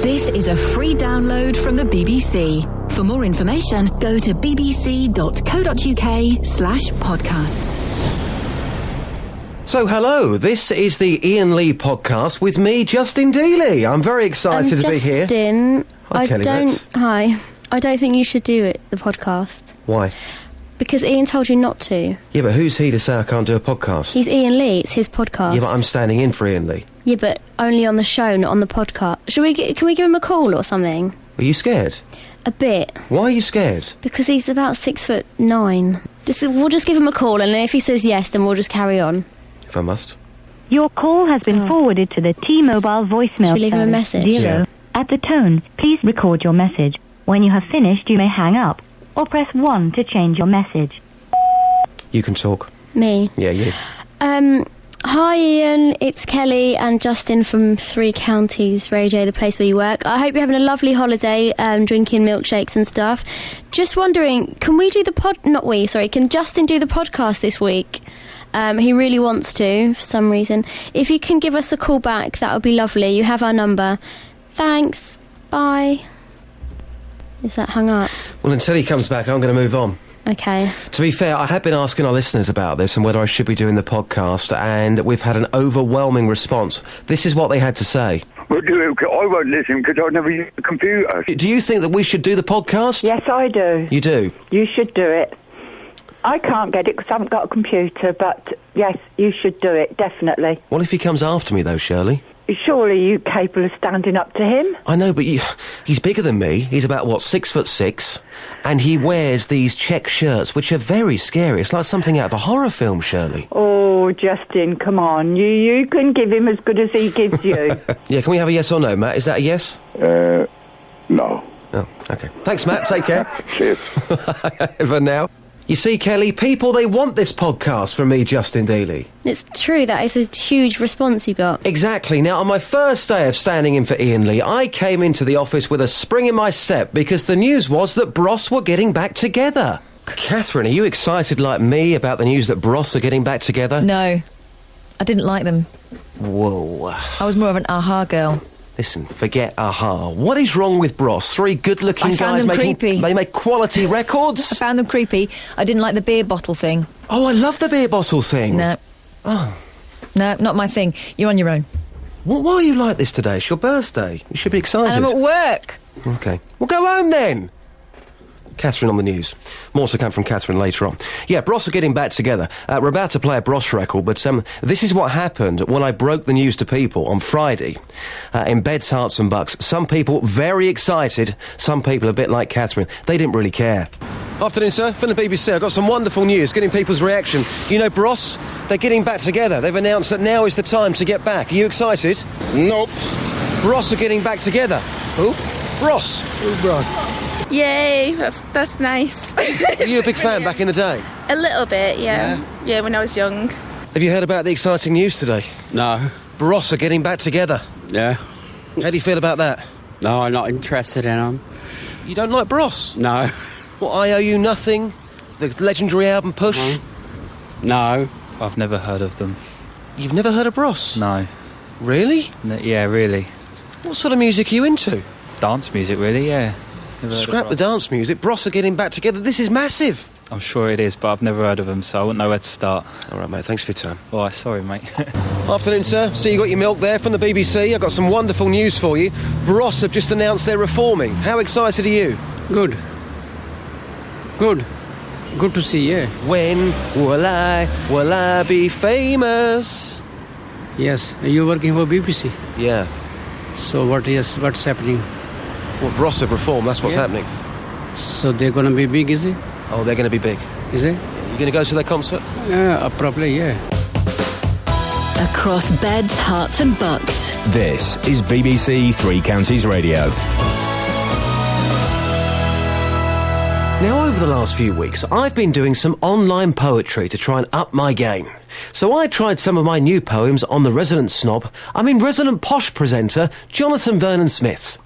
This is a free download from the BBC. For more information, go to bbc.co.uk/podcasts. So, hello, this is the Iainlee podcast with me, Justin Dealey. I'm very excited to be here. Justin, Hi, Kelly. Hi. I don't think you should do it, the podcast. Why? Because Ian told you not to. Yeah, but who's he to say I can't do a podcast? He's Iainlee, it's his podcast. Yeah, but I'm standing in for Iainlee. Yeah, but only on the show, not on the podcast. Can we give him a call or something? Are you scared? A bit. Why are you scared? Because he's about 6'9". We'll just give him a call, and if he says yes, then we'll just carry on. If I must. Your call has been forwarded to the T-Mobile voicemail. Should we leave him a message? 0. Yeah. At the tone, please record your message. When you have finished, you may hang up, or press 1 to change your message. You can talk. Me? Yeah, you. Hi Ian, it's Kelly and Justin from Three Counties Radio, the place where you work. I hope you're having a lovely holiday, drinking milkshakes and stuff. Just wondering, can Justin do the podcast this week? He really wants to, for some reason. If you can give us a call back, that would be lovely. You have our number. Thanks. Bye. Is that hung up? Well, until he comes back, I'm going to move on. Okay. To be fair, I have been asking our listeners about this and whether I should be doing the podcast, and we've had an overwhelming response. This is what they had to say. Well, I won't listen because I never use the computer. Do you think that we should do the podcast? Yes, I do. You do? You should do it. I can't get it because I haven't got a computer, but yes, you should do it, definitely. What if he comes after me, though, Shirley? Surely you're capable of standing up to him? I know, but he's bigger than me. He's about, 6'6", and he wears these check shirts, which are very scary. It's like something out of a horror film, Shirley. Oh, Justin, come on. You can give him as good as he gives you. Yeah, can we have a yes or no, Matt? Is that a yes? No. Oh, OK. Thanks, Matt. Take care. Cheers. For now. You see, Kelly, people, they want this podcast from me, Justin Dealey. It's true, that is a huge response you got. Exactly. Now, on my first day of standing in for Iainlee, I came into the office with a spring in my step because the news was that Bros were getting back together. Catherine, are you excited like me about the news that Bros are getting back together? No. I didn't like them. Whoa. I was more of an aha girl. Listen, forget aha. What is wrong with Bros? Three good-looking I found guys them making... creepy. They make quality records? I found them creepy. I didn't like the beer bottle thing. Oh, I love the beer bottle thing. No. Oh. No, not my thing. You're on your own. Well, why are you like this today? It's your birthday. You should be excited. And I'm at work. OK. Well, go home then. Catherine on the news. More to come from Catherine later on. Yeah, Bros are getting back together. We're about to play a Bros record, but this is what happened when I broke the news to people on Friday in Beds, Hearts and Bucks. Some people very excited, some people a bit like Catherine. They didn't really care. Afternoon, sir. From the BBC, I've got some wonderful news, getting people's reaction. You know, Bros, they're getting back together. They've announced that now is the time to get back. Are you excited? Nope. Bros are getting back together. Who? Bros. Who's Bros? Yay, that's nice. Were you a big fan back in the day? A little bit, yeah. Yeah, when I was young. Have you heard about the exciting news today? No. Bros are getting back together. Yeah. How do you feel about that? No, I'm not interested in them. You don't like Bros? No. What, I Owe You Nothing? The legendary album Push? No. I've never heard of them. You've never heard of Bros? No. Really? Yeah, really. What sort of music are you into? Dance music, really, yeah. Scrap the dance music. Bros are getting back together. This is massive. I'm sure it is, but I've never heard of them, so I wouldn't know where to start. All right, mate, thanks for your time. All right, sorry, mate. Afternoon, sir. So you got your milk there from the BBC. I've got some wonderful news for you. Bros have just announced they're reforming. How excited are you? Good to see you. When will I be famous? Yes, you're working for BBC. Yeah. So what's happening? Well, Bros have reformed, that's what's happening. So they're going to be big, is it? Oh, they're going to be big. Is it? You going to go to their concert? Probably, yeah. Across Beds, Hearts and Bucks. This is BBC Three Counties Radio. Now, over the last few weeks, I've been doing some online poetry to try and up my game. So I tried some of my new poems on the resident posh presenter, Jonathan Vernon Smith.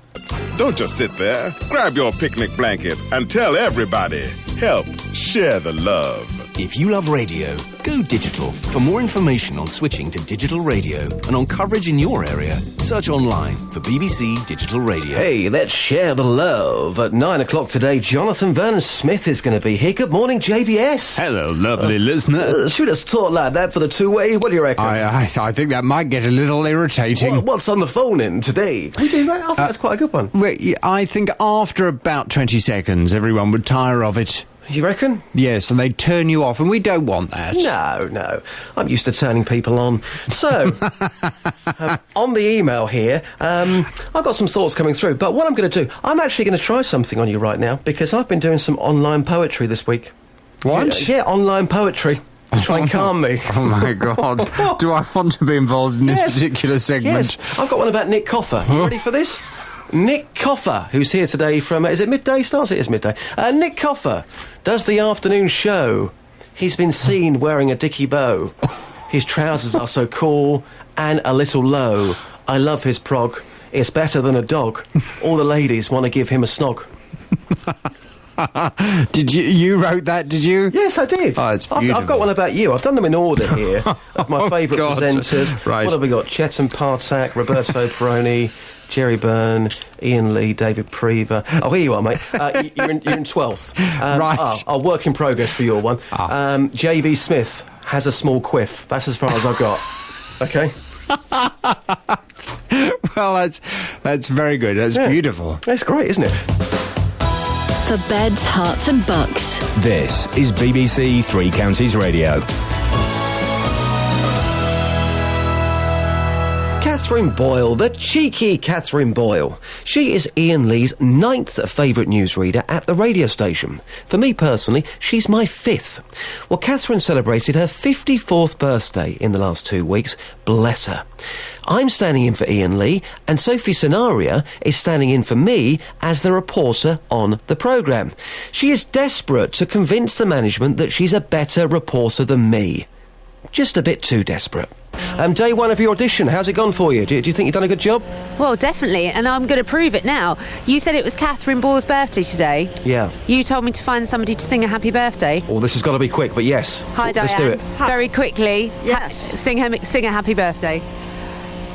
Don't just sit there. Grab your picnic blanket and tell everybody. Help share the love. If you love radio, go digital. For more information on switching to digital radio and on coverage in your area, search online for BBC Digital Radio. Hey, let's share the love. At 9 o'clock today, Jonathan Vernon Smith is going to be here. Good morning, JVS. Hello, lovely listener. Should we just talk like that for the two-way? What do you reckon? I think that might get a little irritating. What's on the phone in today? Can we do that? I think that's quite a good one. I think after about 20 seconds, everyone would tire of it. You reckon? Yes, and they'd turn you off, and we don't want that. No. I'm used to turning people on. So, on the email here, I've got some thoughts coming through, but what I'm going to do, I'm actually going to try something on you right now, because I've been doing some online poetry this week. What? Yeah, online poetry. To try and calm me. Oh, my God. Do I want to be involved in this particular segment? Yes, I've got one about Nick Coffer. You ready for this? Nick Coffer, who's here today from... is it midday starts? It is midday. Nick Coffer does the afternoon show. He's been seen wearing a dicky bow. His trousers are so cool and a little low. I love his prog. It's better than a dog. All the ladies want to give him a snog. Did you wrote that, did you? Yes, I did. Oh, it's beautiful. I've got one about you. I've done them in order here of my favourite presenters. Right. What have we got? Chetan Partak, Roberto Peroni, Jerry Byrne, Iainlee, David Prever. Oh, here you are, mate. You're in 12th. Right. I'll work in progress for your one. JV Smith has a small quiff. That's as far as I've got. Okay? Well, that's very good. That's beautiful. That's great, isn't it? For beds, hearts and bucks. This is BBC Three Counties Radio. Catherine Boyle, the cheeky Catherine Boyle. She is Iainlee's 9th favourite newsreader at the radio station. For me personally, she's my 5th. Well, Catherine celebrated her 54th birthday in the last 2 weeks. Bless her. I'm standing in for Iainlee, and Sophie Scenaria is standing in for me as the reporter on the programme. She is desperate to convince the management that she's a better reporter than me. Just a bit too desperate. Day one of your audition, how's it gone for you? Do you think you've done a good job? Well, definitely, and I'm going to prove it now. You said it was Catherine Boyle's birthday today. Yeah. You told me to find somebody to sing a happy birthday. Well, this has got to be quick, but yes. Hi, Diane. Let's do it. Very quickly. Yes. Sing a happy birthday.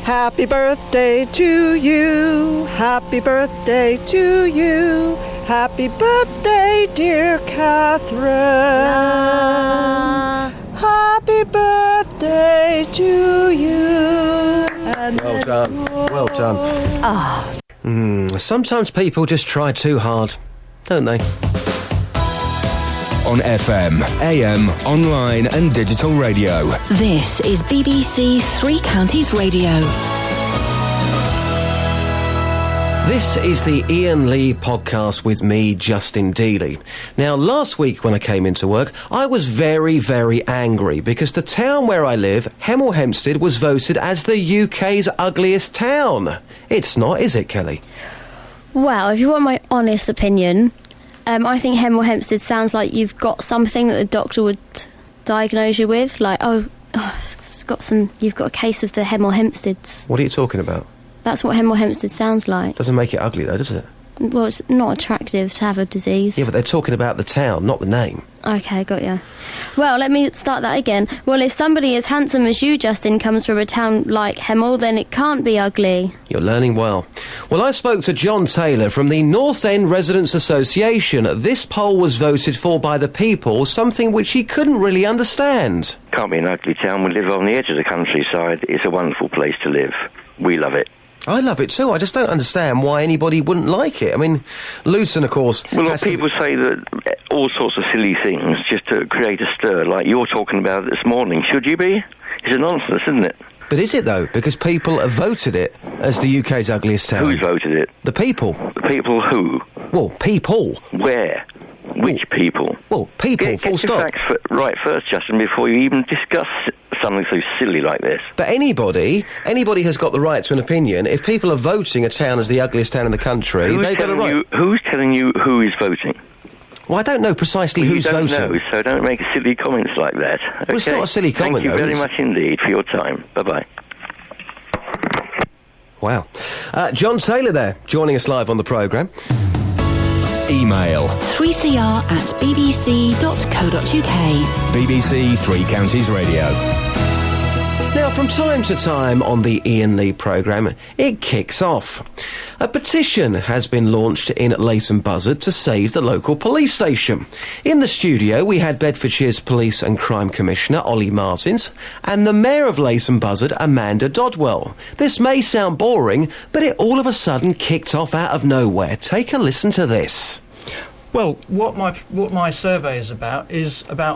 Happy birthday to you. Happy birthday to you. Happy birthday, dear Catherine. Happy birthday to you. And well done. Well done. Sometimes people just try too hard, don't they? On FM, AM, online and digital radio. This is BBC Three Counties Radio. This is the Iainlee podcast with me, Justin Dealey. Now, last week when I came into work, I was very, very angry because the town where I live, Hemel Hempstead, was voted as the UK's ugliest town. It's not, is it, Kelly? Well, if you want my honest opinion, I think Hemel Hempstead sounds like you've got something that the doctor would diagnose you with. Like, you've got a case of the Hemel Hempsteads. What are you talking about? That's what Hemel Hempstead sounds like. Doesn't make it ugly, though, does it? Well, it's not attractive to have a disease. Yeah, but they're talking about the town, not the name. OK, got you. Well, let me start that again. Well, if somebody as handsome as you, Justin, comes from a town like Hemel, then it can't be ugly. You're learning well. Well, I spoke to John Taylor from the North End Residents Association. This poll was voted for by the people, something which he couldn't really understand. Can't be an ugly town. We live on the edge of the countryside. It's a wonderful place to live. We love it. I love it too. I just don't understand why anybody wouldn't like it. I mean, Luton, of course... Well, people say that all sorts of silly things just to create a stir, like you're talking about this morning. Should you be? It's a nonsense, isn't it? But is it, though? Because people have voted it as the UK's ugliest town. Who's voted it? The people. The people who? Well, people. Where? Which people? Well, people, full stop. Get your facts right first, Justin, before you even discuss something so silly like this. But anybody has got the right to an opinion. If people are voting a town as the ugliest town in the country, they've got a right. Who's telling you who is voting? Well, I don't know precisely who's voting. You don't know, so don't make silly comments like that. Okay? Well, it's not a silly comment, Thank you very much indeed for your time. Bye-bye. Wow. John Taylor there, joining us live on the programme. Email 3cr@bbc.co.uk. BBC Three Counties Radio. Now, from time to time on the Iain Lee programme, it kicks off. A petition has been launched in Leighton Buzzard to save the local police station. In the studio, we had Bedfordshire's Police and Crime Commissioner, Ollie Martins, and the Mayor of Leighton Buzzard, Amanda Dodwell. This may sound boring, but it all of a sudden kicked off out of nowhere. Take a listen to this. Well, what my survey is about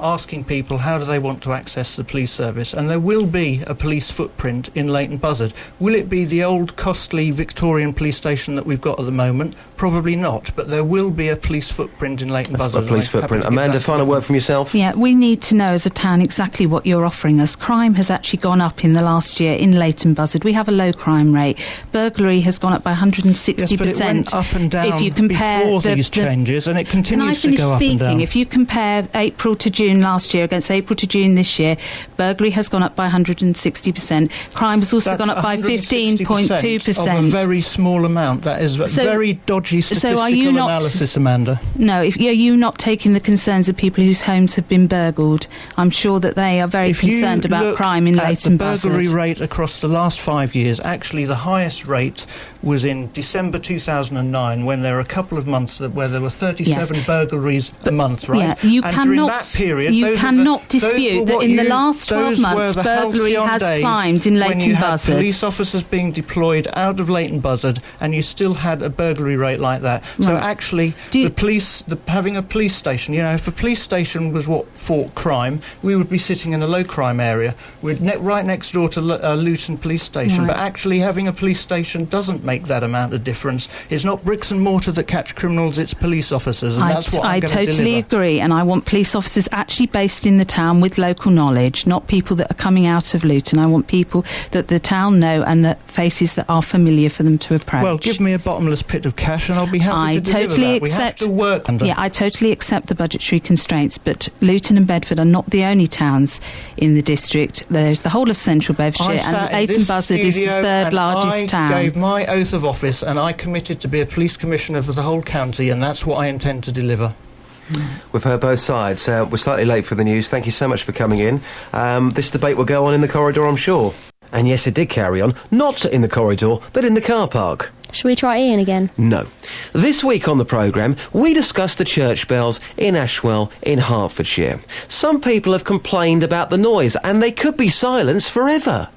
asking people how do they want to access the police service, and there will be a police footprint in Leighton Buzzard. Will it be the old costly Victorian police station that we've got at the moment? Probably not, but there will be a police footprint in Leighton Buzzard. A police footprint. Amanda, final word from yourself? Yeah, we need to know as a town exactly what you're offering us. Crime has actually gone up in the last year in Leighton Buzzard. We have a low crime rate. Burglary has gone up by 160%. Yes, but it went up and down if you compare before these changes, and it continues to go up and down. Can I finish speaking? If you compare April to June last year against April to June this year, burglary has gone up by 160%. Crime has also gone up by 15.2%. Of a very small amount. That is very dodgy statistical analysis, Amanda. No, are you not taking the concerns of people whose homes have been burgled? I'm sure that they are very concerned about crime in Leighton Buzzard. The burglary rate across the last 5 years, actually the highest rate was in December 2009, when there were a couple of months where there were 37 burglaries a month, right? Yeah, you and cannot, during that period, you cannot dispute that in the last 12 months, burglary has climbed in Leighton when you Buzzard. Had police officers being deployed out of Leighton Buzzard, and you still had a burglary rate like that. Right. So actually, having a police station, if a police station was what fought crime, we would be sitting in a low crime area. We're right next door to Luton Police Station, Right. but actually having a police station doesn't make that amount of difference. It's not bricks and mortar that catch criminals, it's police officers, and that's what I'm going to deliver. I totally agree, and I want police officers actually based in the town with local knowledge, not people that are coming out of Luton. I want people that the town know and that faces that are familiar for them to approach. Well, give me a bottomless pit of cash and I'll be happy to deliver that. We have to work under. Yeah, I totally accept the budgetary constraints, but Luton and Bedford are not the only towns in the district. There's the whole of central Bedfordshire, and Leighton Buzzard is the third largest town. I gave my oath of office and I committed to be a police commissioner for the whole county, and that's what I intend to deliver. We've heard both sides. We're slightly late for the news. Thank you so much for coming in. This debate will go on in the corridor, I'm sure. And yes, it did carry on, not in the corridor, but in the car park. Shall we try Iain again? No. This week on the programme, we discuss the church bells in Ashwell in Hertfordshire. Some people have complained about the noise, and they could be silenced forever.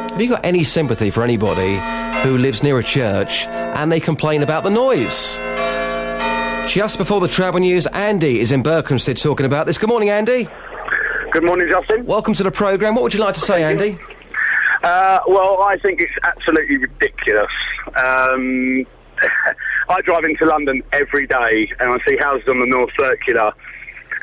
Have you got any sympathy for anybody who lives near a church and they complain about the noise? Just before the travel news, Andy is in Berkhamsted talking about this. Good morning, Andy. Good morning, Justin. Welcome to the programme. What would you like to say, Andy? Well, I think it's absolutely ridiculous. I drive into London every day and I see houses on the North Circular,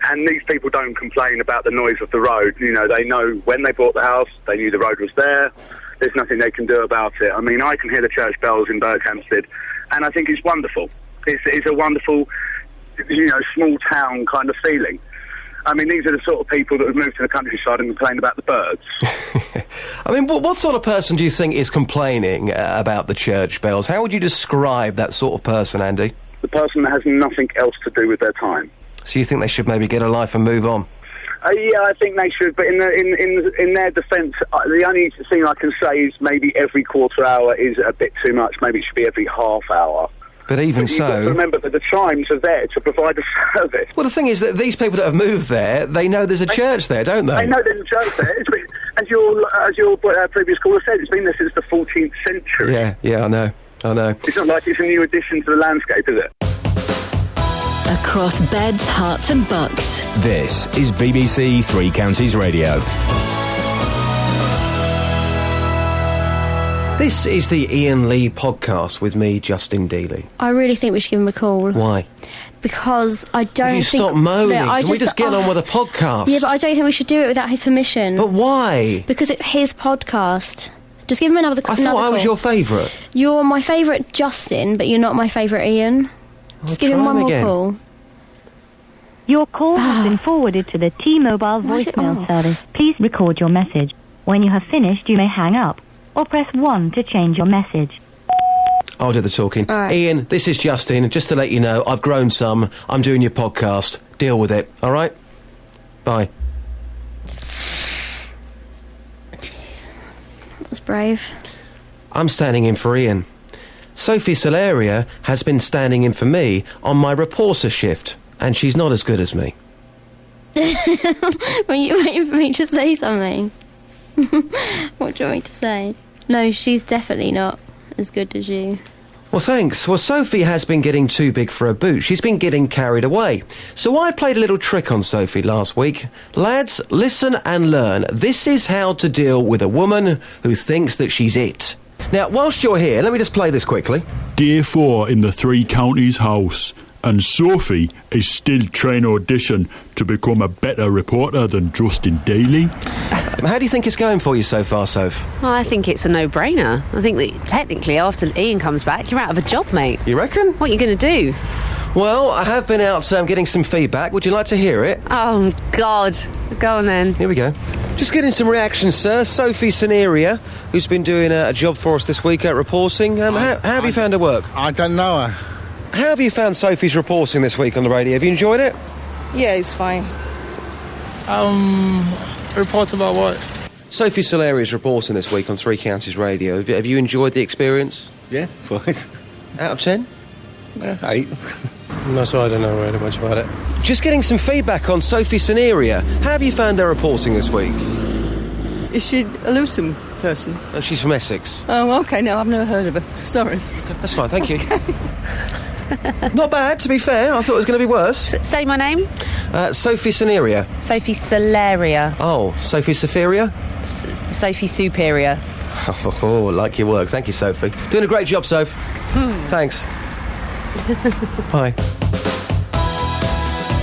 and these people don't complain about the noise of the road. They know when they bought the house, they knew the road was there. There's nothing they can do about it. I mean, I can hear the church bells in Berkhamsted, and I think it's wonderful. It's a wonderful, small town kind of feeling. I mean, these are the sort of people that have moved to the countryside and complain about the birds. I mean, what sort of person do you think is complaining about the church bells? How would you describe that sort of person, Andy? The person that has nothing else to do with their time. So you think they should maybe get a life and move on? Yeah, I think they should, but in their defence, the only thing I can say is maybe every quarter hour is a bit too much. Maybe it should be every half hour. But even so, you've got to remember that the chimes are there to provide a service. Well, the thing is that these people that have moved there, they know there's a church there, don't they? They know there's a church there. As your previous caller said, it's been there since the 14th century. Yeah, I know. It's not like it's a new addition to the landscape, is it? Across beds, hearts and bucks. This is BBC Three Counties Radio. This is the Iain Lee podcast with me, Justin Dealey. I really think we should give him a call. Why? Because I don't think... Stop moaning. Can we just get on with a podcast? Yeah, but I don't think we should do it without his permission. But why? Because it's his podcast. Just give him another call. I thought I was your favourite. You're my favourite Justin, but you're not my favourite Iain. Just give him one more call. Your call has been forwarded to the T-Mobile voicemail service. Please record your message. When you have finished, you may hang up or press 1 to change your message. I'll do the talking. All right. Ian, this is Justin. Just to let you know, I've grown some. I'm doing your podcast. Deal with it, all right? Bye. That's brave. I'm standing in for Ian. Sophie Solaria has been standing in for me on my reporter shift, and she's not as good as me. Were you waiting for me to say something? What do you want me to say? No, she's definitely not as good as you. Well, thanks. Well, Sophie has been getting too big for her boots. She's been getting carried away. So I played a little trick on Sophie last week. Lads, listen and learn. This is how to deal with a woman who thinks that she's it. Now, whilst you're here, let me just play this quickly. Day 4 in the Three Counties house, and Sophie is still trying to audition to become a better reporter than Justin Dealey. How do you think it's going for you so far, Soph? Well, I think it's a no-brainer. I think that technically after Ian comes back, you're out of a job, mate. You reckon? What are you going to do? Well, I have been out getting some feedback. Would you like to hear it? Oh, God. Go on, then. Here we go. Just getting some reactions, sir. Sophie Solaria, who's been doing a job for us this week at reporting. How have you found her work? I don't know her. How have you found Sophie's reporting this week on the radio? Have you enjoyed it? Yeah, it's fine. Reports about what? Sophie Solaria's reporting this week on Three Counties Radio. Have you enjoyed the experience? Yeah, fine. Out of 10? 8. No, so I don't know really much about it. Just getting some feedback on Sophie Solaria. How have you found her reporting this week? Is she a Luton person? Oh, she's from Essex. Oh, OK, no, I've never heard of her. Sorry. That's fine, thank you. Not bad, to be fair. I thought it was going to be worse. Say my name. Sophie Solaria. Sophie Solaria. Oh, Sophie Superior? Sophie Superior. Oh, like your work. Thank you, Sophie. Doing a great job, Soph. Thanks. Bye.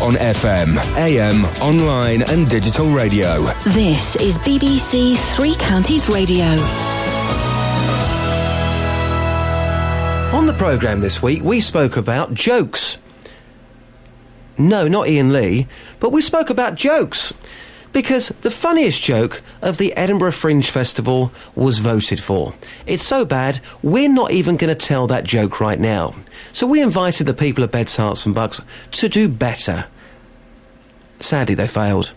On FM, AM, online and digital radio. This is BBC Three Counties Radio. On the programme this week, we spoke about jokes. No, not iainlee, but we spoke about jokes. Because the funniest joke of the Edinburgh Fringe Festival was voted for. It's so bad, we're not even going to tell that joke right now. So we invited the people of Beds, Hearts and Bucks to do better. Sadly, they failed.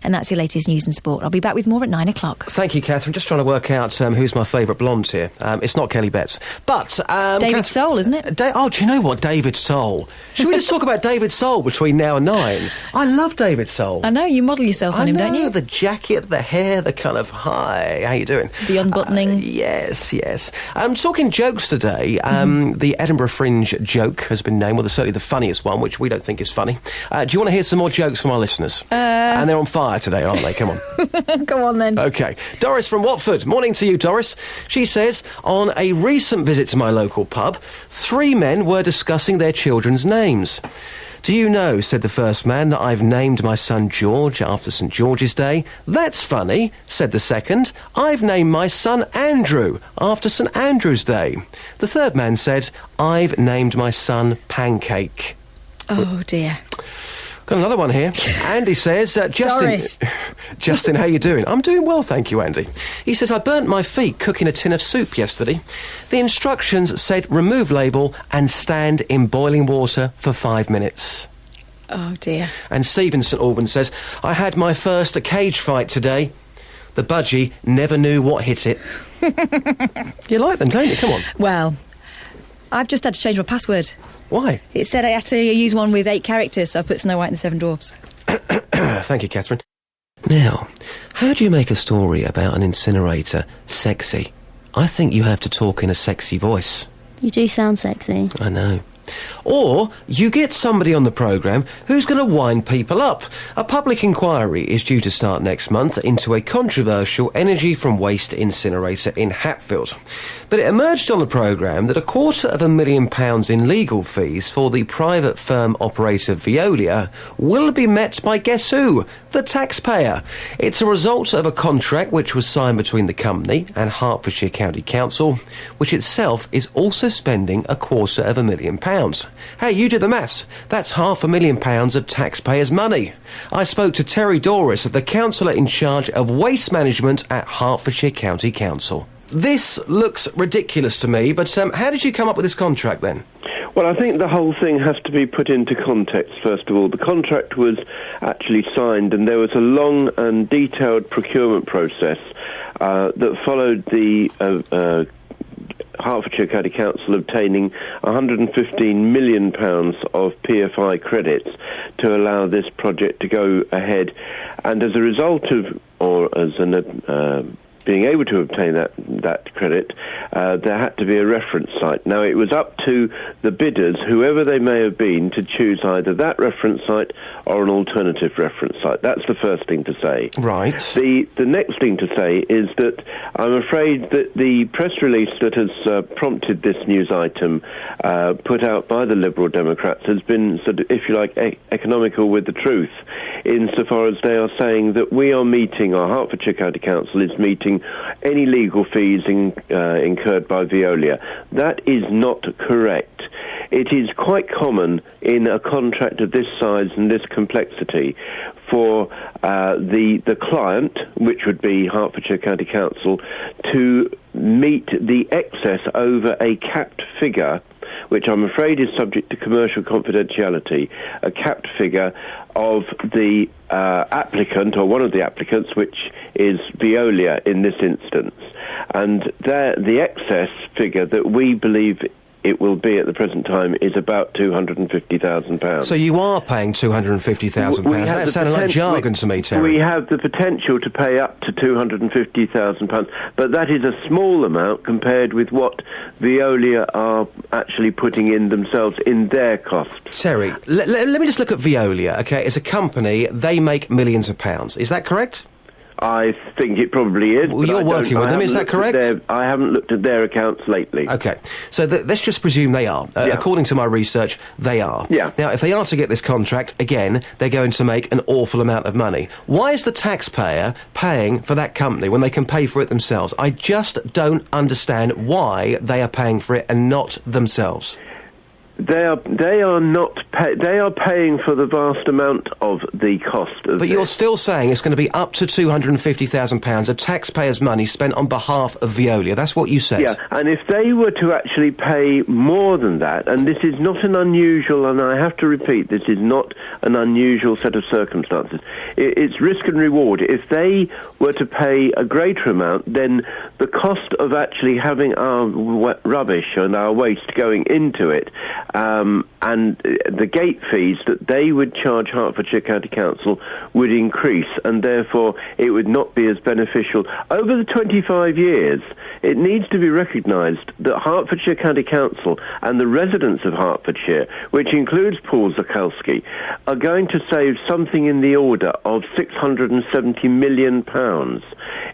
And that's your latest news and sport. I'll be back with more at 9 o'clock. Thank you, Catherine. Just trying to work out who's my favourite blonde here. It's not Kelly Betts. But... David Soul, isn't it? Do you know what? David Soul. Should we just talk about David Soul between now and 9? I love David Soul. I know, you model yourself on him, don't you? The jacket, the hair, the kind of, hi, how you doing? The unbuttoning. Yes. Talking jokes today, the Edinburgh Fringe joke has been named, well, certainly the funniest one, which we don't think is funny. Do you want to hear some more jokes from our listeners? And they're on fire today, aren't they? Come on. Go on, then. OK. Doris from Watford. Morning to you, Doris. She says, on a recent visit to my local pub, 3 men were discussing their children's names. Do you know, said the first man, that I've named my son George after St George's Day? That's funny, said the second. I've named my son Andrew after St Andrew's Day. The third man said, I've named my son Pancake. Oh, dear. Got another one here. Andy says, Justin, how you doing? I'm doing well, thank you, Andy. He says, I burnt my feet cooking a tin of soup yesterday. The instructions said remove label and stand in boiling water for 5 minutes. Oh, dear. And Stephen St Albans says, I had my first cage fight today. The budgie never knew what hit it. You like them, don't you? Come on. Well, I've just had to change my password. Why? It said I had to use one with 8 characters, so I put Snow White and the 7 Dwarfs. Thank you, Catherine. Now, how do you make a story about an incinerator sexy? I think you have to talk in a sexy voice. You do sound sexy. I know. Or you get somebody on the programme who's going to wind people up. A public inquiry is due to start next month into a controversial energy from waste incinerator in Hatfield. But it emerged on the programme that £250,000 in legal fees for the private firm operator Veolia will be met by guess who? The taxpayer. It's a result of a contract which was signed between the company and Hertfordshire County Council, which itself is also spending £250,000. Hey, you do the maths. That's £500,000 of taxpayers' money. I spoke to Terry Doris, the councillor in charge of waste management at Hertfordshire County Council. this looks ridiculous to me, but how did you come up with this contract then? Well, I think the whole thing has to be put into context, first of all. The contract was actually signed, and there was a long and detailed procurement process that followed the Hertfordshire County Council obtaining £115 million of PFI credits to allow this project to go ahead. And as a result of, or as an being able to obtain that credit, there had to be a reference site. Now, it was up to the bidders, whoever they may have been, to choose either that reference site or an alternative reference site. That's the first thing to say. Right. The next thing to say is that I'm afraid that the press release that has prompted this news item put out by the Liberal Democrats has been, sort of, if you like, economical with the truth, insofar as they are saying that we are meeting, our Hertfordshire County Council is meeting any legal fees incurred by Veolia. That is not correct. It is quite common in a contract of this size and this complexity for the client, which would be Hertfordshire County Council, to meet the excess over a capped figure, which I'm afraid is subject to commercial confidentiality, a capped figure of the applicant, or one of the applicants, which is Veolia in this instance. And the excess figure that we believe it will be at the present time is about £250,000. So you are paying £250,000. That sounded like jargon to me, Terry. We have the potential to pay up to £250,000, but that is a small amount compared with what Veolia are actually putting in themselves in their cost. Terry, let me just look at Veolia, OK? As a company, they make millions of pounds. Is that correct? I think it probably is. Well, you're working with them, is that correct? I haven't looked at their accounts lately. OK, so let's just presume they are. According to my research, they are. Yeah. Now, if they are to get this contract, again, they're going to make an awful amount of money. Why is the taxpayer paying for that company when they can pay for it themselves? I just don't understand why they are paying for it and not themselves. They are paying for the vast amount of the cost of But you're still saying it's going to be up to £250,000 of taxpayers' money spent on behalf of Veolia. That's what you said. Yeah, and if they were to actually pay more than that, and this is not an unusual, and I have to repeat, this is not an unusual set of circumstances. It's risk and reward. If they were to pay a greater amount, then the cost of actually having our rubbish and our waste going into it, and the gate fees that they would charge Hertfordshire County Council would increase, and therefore it would not be as beneficial. Over the 25 years, it needs to be recognised that Hertfordshire County Council and the residents of Hertfordshire, which includes Paul Zakalski, are going to save something in the order of £670 million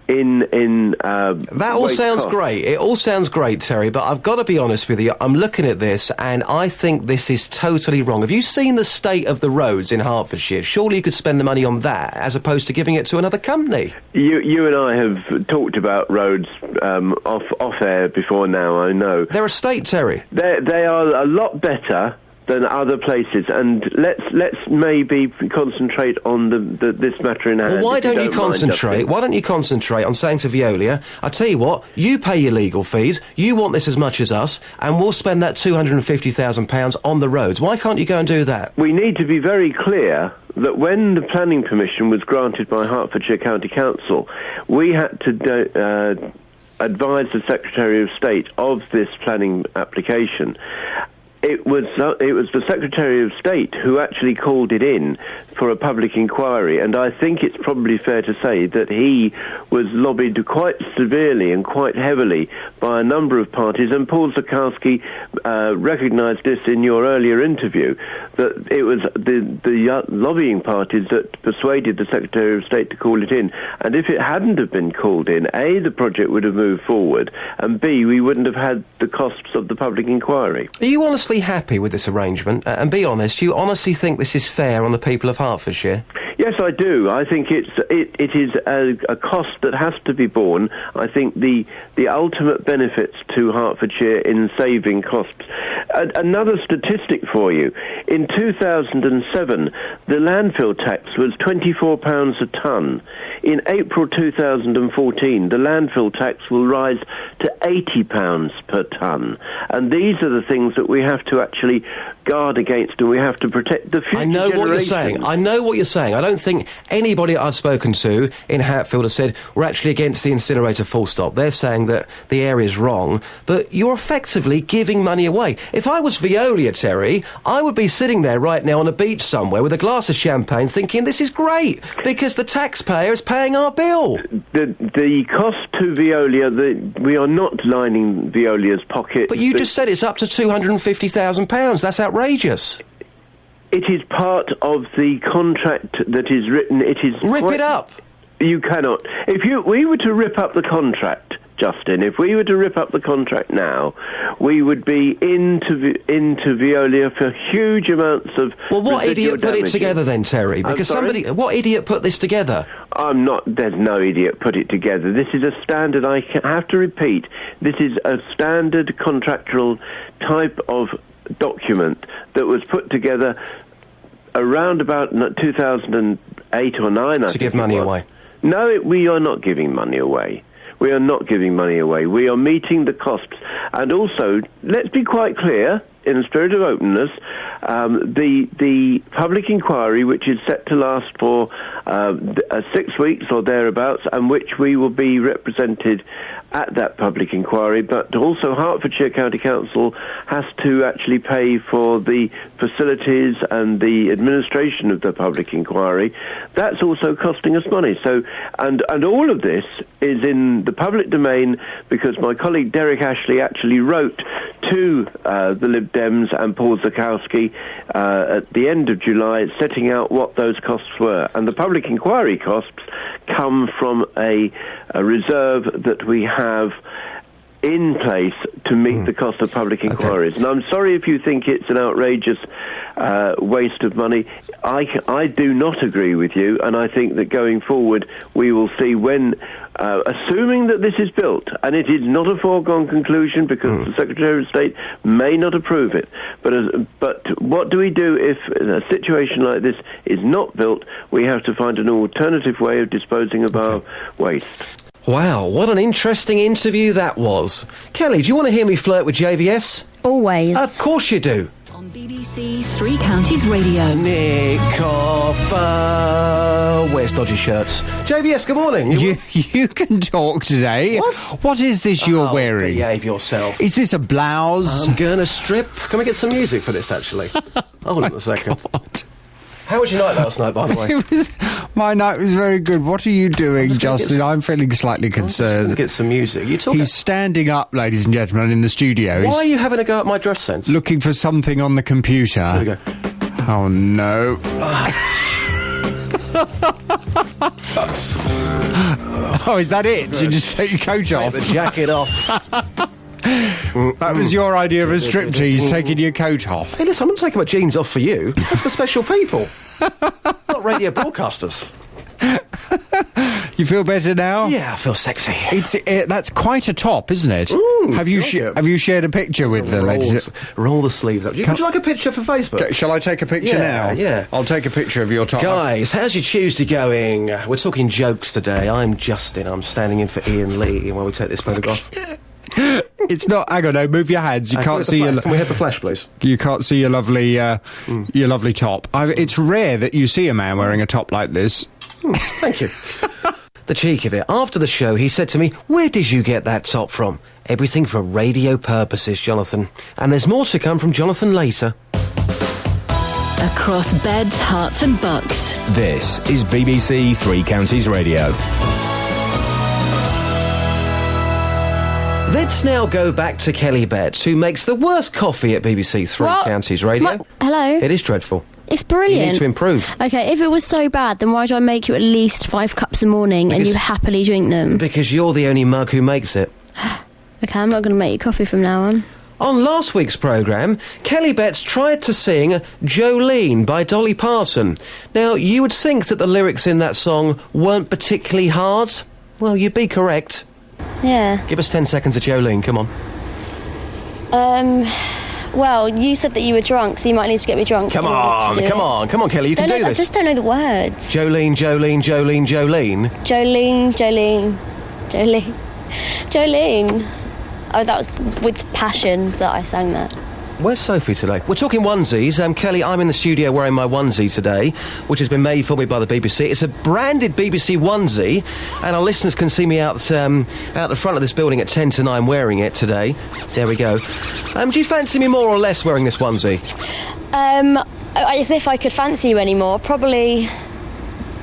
that all sounds cost. Great. It all sounds great, Terry, but I've got to be honest with you. I'm looking at this and I think this is totally wrong. Have you seen the state of the roads in Hertfordshire? Surely you could spend the money on that as opposed to giving it to another company. You and I have talked about roads off air before now, I know. They're a state, Terry. They are a lot better than other places, and let's maybe concentrate on this matter in hand. Well, why don't you concentrate? Why don't you concentrate on saying to Veolia, I tell you what, you pay your legal fees, you want this as much as us, and we'll spend that £250,000 on the roads. Why can't you go and do that? We need to be very clear that when the planning permission was granted by Hertfordshire County Council, we had to advise the Secretary of State of this planning application. It was the Secretary of State who actually called it in for a public inquiry, and I think it's probably fair to say that he was lobbied quite severely and quite heavily by a number of parties, and Paul Zakalski recognised this in your earlier interview, that it was the lobbying parties that persuaded the Secretary of State to call it in, and if it hadn't have been called in, A, the project would have moved forward, and B, we wouldn't have had the costs of the public inquiry. Are you honestly happy with this arrangement? And be honest, do you honestly think this is fair on the people of Hertfordshire? Yes, I do. I think it is a cost that has to be borne. I think the ultimate benefits to Hertfordshire in saving costs. Another statistic for you. In 2007, the landfill tax was £24 a tonne. In April 2014, the landfill tax will rise to £80 per tonne. And these are the things that we have to actually guard against, and we have to protect the future I know what you're saying. generations. I know what you're saying. I don't think anybody I've spoken to in Hatfield has said, we're actually against the incinerator, full stop. They're saying that the area's wrong, but you're effectively giving money away. If I was Veolia, Terry, I would be sitting there right now on a beach somewhere with a glass of champagne thinking, this is great, because the taxpayer is paying our bill. The cost to Veolia, we are not lining Veolia's pocket. But you just said it's up to £250,000. That's outrageous. It is part of the contract that is written. It is Rip it up. You cannot. If we were to rip up the contract, Justin, if we were to rip up the contract now, we would be into Veolia for huge amounts of. Well, what idiot put it damages. together then, Terry? Because what idiot put this together? There's no idiot put it together. This is a standard, I have to repeat, this is a standard contractual type of document that was put together around about 2008 or 9, To give money away. No, we are not giving money away. We are not giving money away. We are meeting the costs. And also, let's be quite clear, in a spirit of openness, the public inquiry, which is set to last for 6 weeks or thereabouts, and which we will be represented at that public inquiry, but also Hertfordshire County Council has to actually pay for the facilities and the administration of the public inquiry. That's also costing us money. So, and all of this is in the public domain because my colleague Derek Ashley actually wrote to the Lib Dems and Paul Zakowski at the end of July, setting out what those costs were. And the public inquiry costs come from a reserve that we have in place to meet the cost of public inquiries. Okay. And I'm sorry if you think it's an outrageous waste of money. I do not agree with you, and I think that going forward we will see when, assuming that this is built, and it is not a foregone conclusion because the Secretary of State may not approve it, but what do we do if a situation like this is not built? We have to find an alternative way of disposing of our waste. Wow, what an interesting interview that was. Kelly, do you want to hear me flirt with JVS? Always. Of course you do. On BBC Three Counties Radio. Nick Offer. Where's dodgy shirts? JVS, good morning. You can talk today. What is this you're wearing? Behave yourself. Is this a blouse? I'm gonna strip. Can we get some music for this, actually? Hold on a second. God. How was your night last night, by the way? My night was very good. What are you doing, Justin? I'm feeling slightly concerned. Get some music. You talking? He's standing up, ladies and gentlemen, in the studio. Why are you having a go at my dress sense? Looking for something on the computer. There we go. Oh, no. Oh, is that it? So you just take your coat off? Take the jacket off. That was your idea of a striptease, taking your coat off. Hey, listen, I'm not taking my jeans off for you. That's for special people. Not radio broadcasters. You feel better now? Yeah, I feel sexy. That's quite a top, isn't it? Have you shared a picture with the ladies? Roll the sleeves up. Would you like a picture for Facebook? Shall I take a picture now? Yeah. I'll take a picture of your top. Guys, how's your Tuesday going? We're talking jokes today. I'm Justin. I'm standing in for iainlee while we take this photograph. It's not. Hang on, no. Move your hands. You can't see your. Can we hit the flash, please? You can't see your lovely top. It's rare that you see a man wearing a top like this. Thank you. The cheek of it. After the show, he said to me, "Where did you get that top from?" Everything for radio purposes, Jonathan. And there's more to come from Jonathan later. Across beds, hearts and bucks. This is BBC Three Counties Radio. Let's now go back to Kelly Betts, who makes the worst coffee at BBC Three Counties Radio. Hello? It is dreadful. It's brilliant. You need to improve. Okay, if it was so bad, then why do I make you at least 5 cups a morning and you happily drink them? Because you're the only mug who makes it. Okay, I'm not going to make you coffee from now on. On last week's programme, Kelly Betts tried to sing Jolene by Dolly Parton. Now, you would think that the lyrics in that song weren't particularly hard. Well, you'd be correct. Yeah. Give us 10 seconds of Jolene, come on. Well, you said that you were drunk, so you might need to get me drunk. Come on, Kelly, you can do this. I just don't know the words. Jolene, Jolene, Jolene, Jolene. Jolene, Jolene, Jolene, Jolene. Oh, that was with passion that I sang that. Where's Sophie today? We're talking onesies. Kelly, I'm in the studio wearing my onesie today, which has been made for me by the BBC. It's a branded BBC onesie, and our listeners can see me out the front of this building at 10 to 9 wearing it today. There we go. Do you fancy me more or less wearing this onesie? As if I could fancy you anymore. Probably,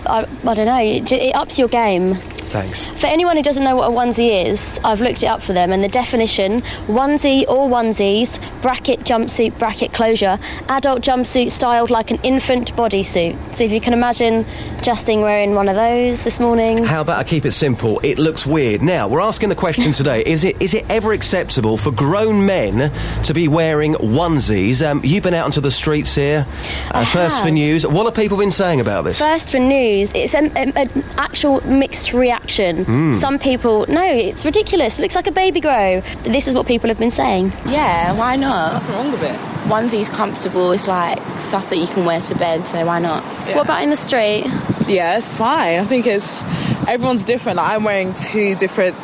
I don't know. It ups your game. Thanks. For anyone who doesn't know what a onesie is, I've looked it up for them, and the definition: onesie or onesies, bracket jumpsuit, bracket closure, adult jumpsuit styled like an infant bodysuit. So if you can imagine Justin wearing one of those this morning. How about I keep it simple? It looks weird. Now, we're asking the question today, is it ever acceptable for grown men to be wearing onesies? You've been out onto the streets here. First for news. What have people been saying about this? First for news, it's an actual mixed reaction. Some people, no, it's ridiculous. It looks like a baby grow. This is what people have been saying. Yeah, why not? Nothing wrong with it. Onesie's comfortable. It's like stuff that you can wear to bed, so why not? Yeah. What about in the street? Yeah, it's fine. I think everyone's different. Like, I'm wearing two different...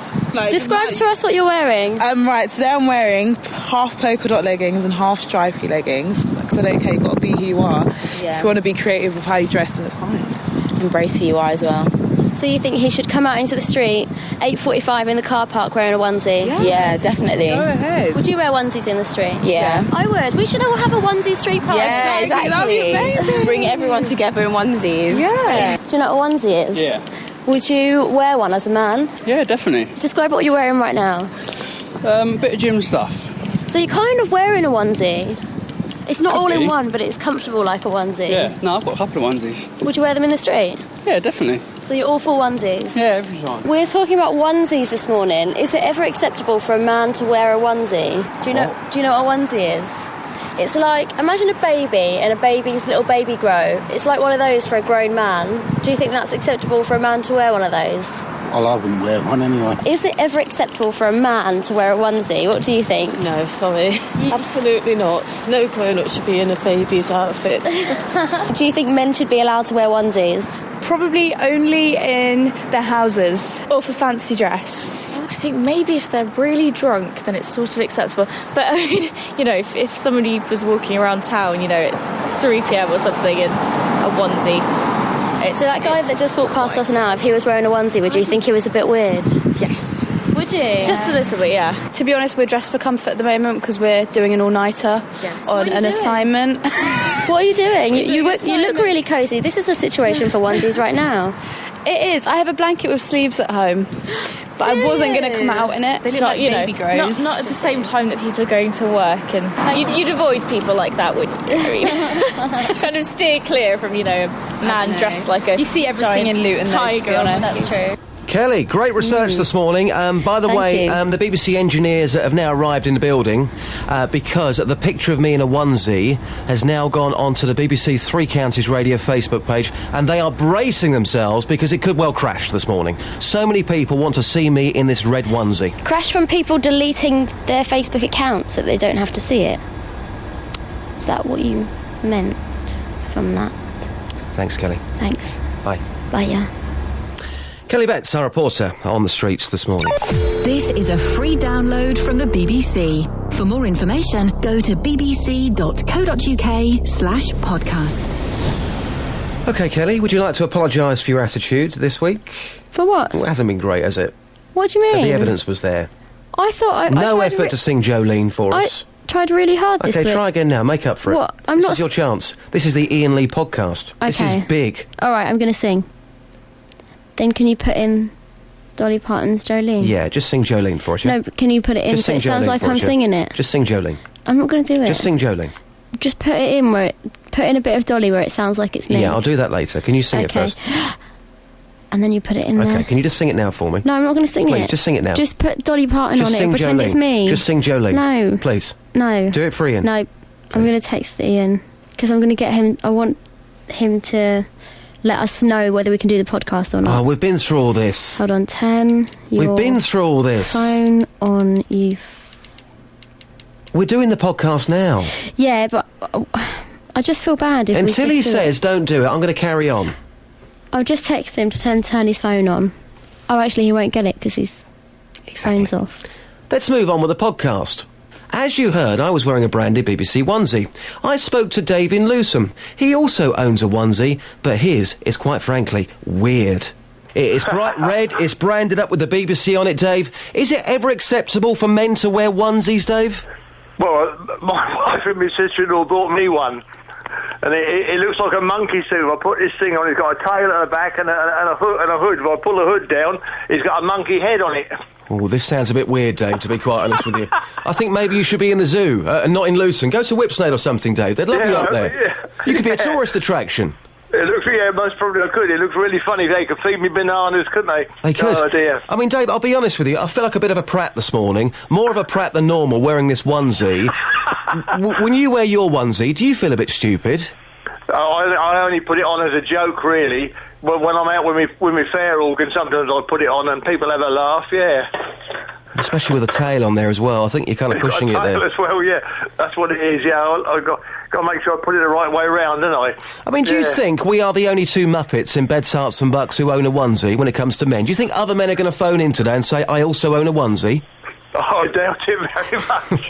Describe to us what you're wearing. Right, today I'm wearing half polka dot leggings and half stripy leggings. Because I don't care, you've got to be who you are. Yeah. If you want to be creative with how you dress, then it's fine. Embrace who you are as well. So you think he should come out into the street, 8:45 in the car park wearing a onesie? Yeah, definitely. Go ahead. Would you wear onesies in the street? Yeah. I would. We should all have a onesie street party. Yeah, exactly. That'd be amazing. Bring everyone together in onesies. Yeah. Do you know what a onesie is? Yeah. Would you wear one as a man? Yeah, definitely. Describe what you're wearing right now. Bit of gym stuff. So you're kind of wearing a onesie. It's not Could all in be. one, but it's comfortable like a onesie. Yeah, no, I've got a couple of onesies. Would you wear them in the street? Yeah, definitely. So you're all for onesies? Yeah, every time. We're talking about onesies this morning. Is it ever acceptable for a man to wear a onesie? Do you know what a onesie is? It's like, imagine a baby and a baby's little baby grow. It's like one of those for a grown man. Do you think that's acceptable for a man to wear one of those? Well, I wouldn't wear one anyway. Is it ever acceptable for a man to wear a onesie? What do you think? No, sorry. Absolutely not. No grown-up should be in a baby's outfit. Do you think men should be allowed to wear onesies? Probably only in their houses or for fancy dress. I think maybe if they're really drunk, then it's sort of acceptable. But I mean, you know, if somebody was walking around town, you know, at 3 p.m. or something in a onesie. So that guy that just walked past us now, if he was wearing a onesie, would you think he was a bit weird? Yes. Would you? Just a little bit, yeah. To be honest, we're dressed for comfort at the moment because we're doing an all-nighter on an assignment. What are you doing? You look really cosy. This is a situation for onesies right now. It is. I have a blanket with sleeves at home, but I wasn't going to come out in it. They look Not, like, you know, baby grows. not at the same time that people are going to work, and you'd avoid people like that, wouldn't you? I mean, kind of steer clear from, you know, a man dressed like a You see everything in Luton, though, to be honest. That's true. Kelly, great research this morning. By the way, the BBC engineers have now arrived in the building because the picture of me in a onesie has now gone onto the BBC Three Counties Radio Facebook page, and they are bracing themselves because it could well crash this morning. So many people want to see me in this red onesie. Crash from people deleting their Facebook account so they don't have to see it. Is that what you meant from that? Thanks, Kelly. Thanks. Bye. Bye, yeah. Kelly Betts, our reporter, on the streets this morning. This is a free download from the BBC. For more information, go to bbc.co.uk/podcasts. OK, Kelly, would you like to apologise for your attitude this week? For what? Well, it hasn't been great, has it? What do you mean? The evidence was there. I thought No effort to sing Jolene for us. Tried really hard this week. OK, try again now. Make up for it. What? This is your chance. This is the iainlee podcast. Okay. This is big. All right, I'm going to sing. Then can you put in Dolly Parton's Jolene? Yeah, just sing Jolene for us, yeah? No, but can you put it in so it sounds like I'm singing it? Just sing Jolene. I'm not going to do it. Just sing Jolene. Just put it in put in a bit of Dolly where it sounds like it's me. Yeah, I'll do that later. Can you sing it first? and then you put it in there. Okay, can you just sing it now for me? No, I'm not going to sing it. Please, just sing it now. Just put Dolly Parton Just on it sing and pretend Jolene. it's me. Just sing Jolene. No. Please. No. Do it for Ian. No. I'm going to text Ian, because I'm going to get him... I want him to let us know whether we can do the podcast or not. Oh, we've been through all this. Hold on, 10. We've been through all this. Phone on you. We're doing the podcast now. Yeah, but I just feel bad if we Until he just do says, don't do it, I'm going to carry on. I'll just text him to turn his phone on. Oh, actually, he won't get it because his phone's off. Let's move on with the podcast. As you heard, I was wearing a branded BBC onesie. I spoke to Dave in Lewisham. He also owns a onesie, but his is, quite frankly, weird. It's bright red, it's branded up with the BBC on it, Dave. Is it ever acceptable for men to wear onesies, Dave? Well, my wife and my sister-in-law bought me one. And it looks like a monkey suit. I put this thing on, it's got a tail at the back and a hood. If I pull the hood down, it's got a monkey head on it. Oh, this sounds a bit weird, Dave, to be quite honest with you. I think maybe you should be in the zoo and not in Lewisham. Go to Whipsnade or something, Dave. They'd love you up there. Yeah. You could be a tourist attraction. It looks, most probably I could. It looks really funny. They could feed me bananas, couldn't they? They could. Oh, dear. I mean, Dave, I'll be honest with you. I feel like a bit of a prat this morning. More of a prat than normal, wearing this onesie. When you wear your onesie, do you feel a bit stupid? I only put it on as a joke, really. When I'm out with my fair organ, sometimes I put it on and people have a laugh, yeah. Especially with a tail on there as well. I think you're kind of pushing it there. As well, yeah. That's what it is, yeah. I've got to make sure I put it the right way round, don't I? I mean, do you think we are the only two Muppets in Beds, Hearts and Bucks who own a onesie when it comes to men? Do you think other men are going to phone in today and say, I also own a onesie? Oh, I doubt it very much.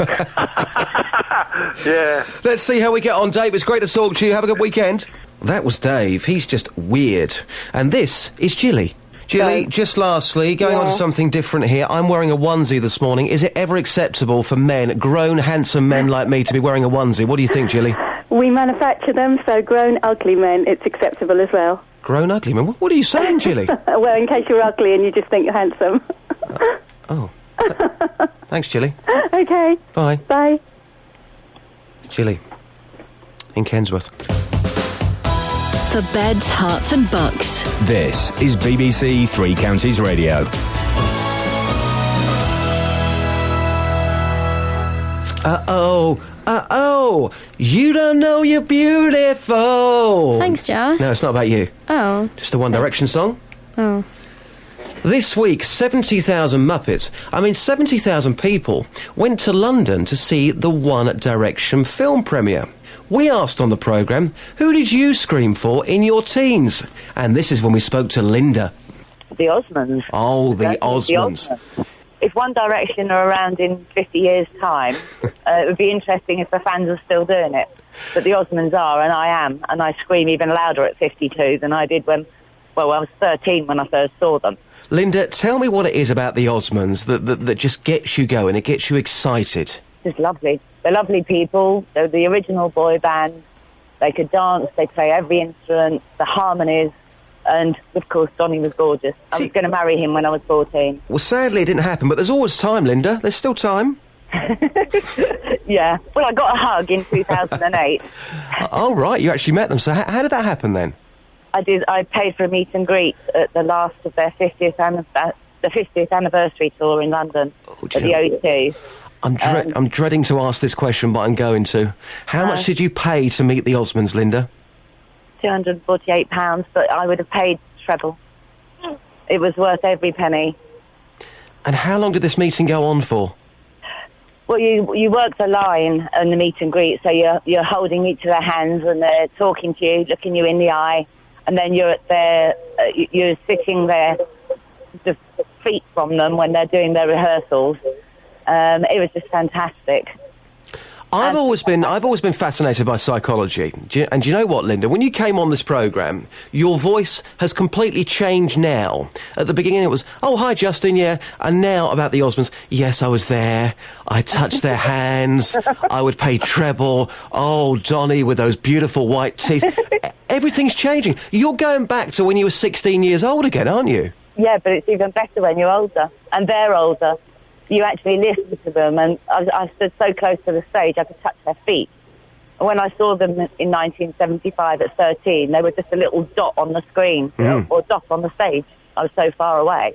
Yeah. Let's see how we get on, Dave. It's great to talk to you. Have a good weekend. That was Dave. He's just weird. And this is Jilly. Jilly, just lastly, going on to something different here. I'm wearing a onesie this morning. Is it ever acceptable for men, grown, handsome men like me, to be wearing a onesie? What do you think, Jilly? We manufacture them, so grown, ugly men, it's acceptable as well. Grown, ugly men? What are you saying, Jilly? Well, in case you're ugly and you just think you're handsome. Oh. Thanks, Jilly. Okay. Bye. Bye. Jilly. In Kensworth. For Beds, Hearts and Bucks. This is BBC Three Counties Radio. Uh-oh, you don't know you're beautiful. Thanks, Jas. No, it's not about you. Oh. Just a One Direction song. Oh. This week, 70,000 Muppets, 70,000 people, went to London to see the One Direction film premiere. We asked on the programme, who did you scream for in your teens? And this is when we spoke to Linda. The Osmonds. Oh, the Osmonds. If One Direction are around in 50 years' time, it would be interesting if the fans are still doing it. But the Osmonds are, and I am, and I scream even louder at 52 than I did when I was 13 when I first saw them. Linda, tell me what it is about the Osmonds that just gets you going, it gets you excited. Just lovely. They're lovely people. They're the original boy band. They could dance, they play every instrument, the harmonies, and, of course, Donny was gorgeous. I was going to marry him when I was 14. Well, sadly it didn't happen, but there's always time, Linda. There's still time. Yeah. Well, I got a hug in 2008. Oh, right, you actually met them. So how did that happen then? I did. I paid for a meet and greet at the last of their 50th anniversary tour in London at the O2. I'm dreading to ask this question, but I'm going to. How much did you pay to meet the Osmonds, Linda? £248, but I would have paid treble. It was worth every penny. And how long did this meeting go on for? Well, you work the line and the meet and greet, so you're holding each of their hands and they're talking to you, looking you in the eye, and then you're sitting there the feet from them when they're doing their rehearsals. It was just fantastic. I've always been fascinated by psychology. And do you know what, Linda? When you came on this programme, your voice has completely changed now. At the beginning it was, oh, hi, Justin, yeah. And now about the Osmonds, yes, I was there. I touched their hands. I would pay treble. Oh, Donny with those beautiful white teeth. Everything's changing. You're going back to when you were 16 years old again, aren't you? Yeah, but it's even better when you're older. And they're older. You actually listen to them, and I stood so close to the stage I could touch their feet. when I saw them in 1975 at 13, they were just a little dot on the screen, or dot on the stage. I was so far away.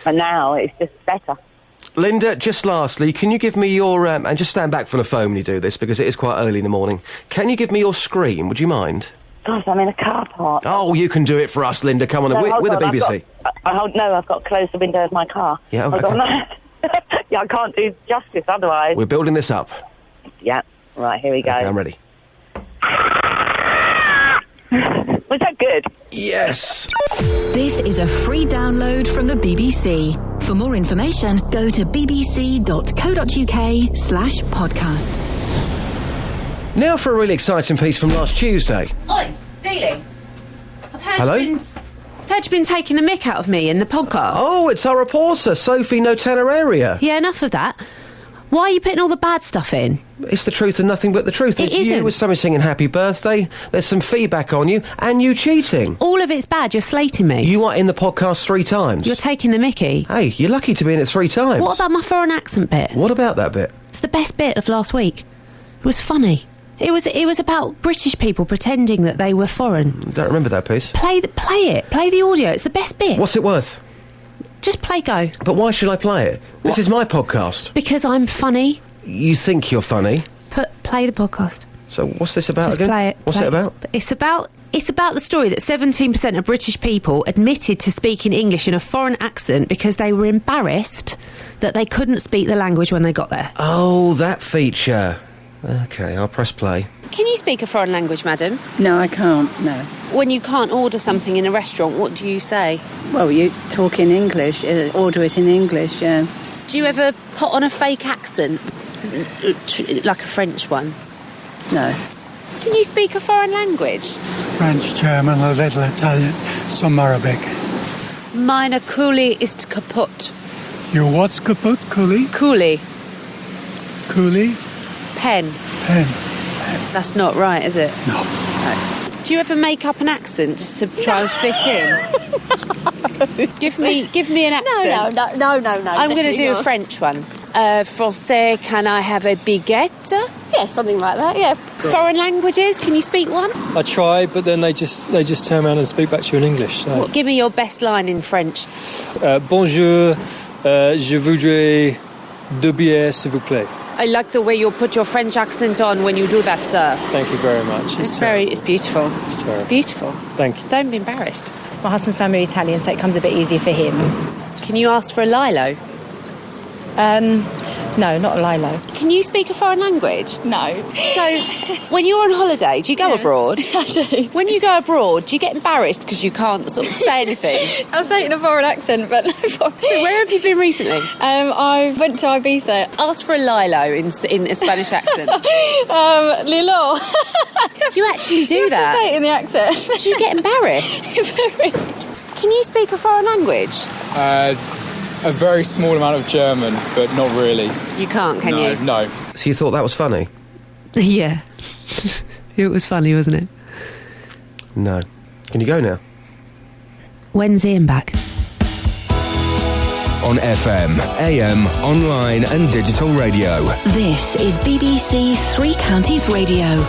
And now it's just better. Linda, just lastly, can you give me your... and just stand back from the phone when you do this, because it is quite early in the morning. Can you give me your screen? Would you mind? Gosh, I'm in a car park. Oh, you can do it for us, Linda. Come on, No, with the hold on, BBC. I've got to close the window of my car. Yeah, Hold okay. on. Yeah, I can't do justice otherwise. We're building this up. Yeah, right, here we go. Okay, I'm ready. Was that good? Yes. This is a free download from the BBC. For more information, go to bbc.co.uk/podcasts. Now for a really exciting piece from last Tuesday. Oi, Dealey. I've heard Hello? you've been taking the mick out of me in the podcast. Oh, it's our reporter, Sophie Noteneraria. Yeah, enough of that. Why are you putting all the bad stuff in? It's the truth and nothing but the truth. It There's you isn't. with somebody singing happy birthday, there's some feedback on you, and you cheating. All of it's bad, you're slating me. You are in the podcast 3 times. You're taking the mickey. Hey, you're lucky to be in it 3 times. What about my foreign accent bit? What about that bit? It's the best bit of last week. It was funny. It was about British people pretending that they were foreign. Don't remember that piece. Play it. Play the audio. It's the best bit. What's it worth? Just play go. But why should I play it? This is my podcast. Because I'm funny. You think you're funny? Play the podcast. So what's this about Just again? play it. What's play it about? It's about the story that 17% of British people admitted to speaking English in a foreign accent because they were embarrassed that they couldn't speak the language when they got there. Oh, that feature. Okay, I'll press play. Can you speak a foreign language, madam? No, I can't, no. When you can't order something in a restaurant, what do you say? Well, you talk in English, order it in English, yeah. Do you ever put on a fake accent? Like a French one? No. Can you speak a foreign language? French, German, a little Italian, some Arabic. Meine Kuli ist kaputt. Your what's kaput, Kuli? Kuli. Kuli? Pen. Pen. That's not right, is it? No. Do you ever make up an accent just to try and fit in? Give me an accent. No. I'm going to do a French one. Français, can I have a baguette? Yeah, something like that, yeah. Foreign languages, can you speak one? I try, but then they just turn around and speak back to you in English. So. Well, give me your best line in French. Bonjour, je voudrais 2 bières, s'il vous plaît. I like the way you put your French accent on when you do that, sir. Thank you very much. It's beautiful. It's beautiful. Thank you. Don't be embarrassed. My husband's family is Italian, so it comes a bit easier for him. Can you ask for a lilo? No, not a lilo. Can you speak a foreign language? No. So, when you're on holiday, do you go abroad? I do. When you go abroad, do you get embarrassed because you can't sort of say anything? I'll say it in a foreign accent, but no foreign. So where have you been recently? I went to Ibiza. Ask for a lilo in a Spanish accent. Lilo. You actually do that? Say it in the accent. Do you get embarrassed? Very. Can you speak a foreign language? A very small amount of German, but not really. You can't, can you? No. So you thought that was funny? Yeah. It was funny, wasn't it? No. Can you go now? When's Ian back? On FM, AM, online and digital radio. This is BBC Three Counties Radio.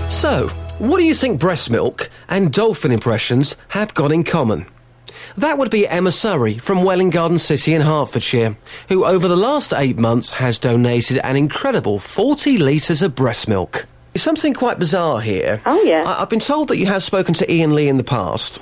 So, what do you think breast milk and dolphin impressions have got in common? That would be Emma Surrey from Welwyn Garden City in Hertfordshire, who over the last 8 months has donated an incredible 40 litres of breast milk. There's something quite bizarre here. Oh, yeah. I've been told that you have spoken to iainlee in the past.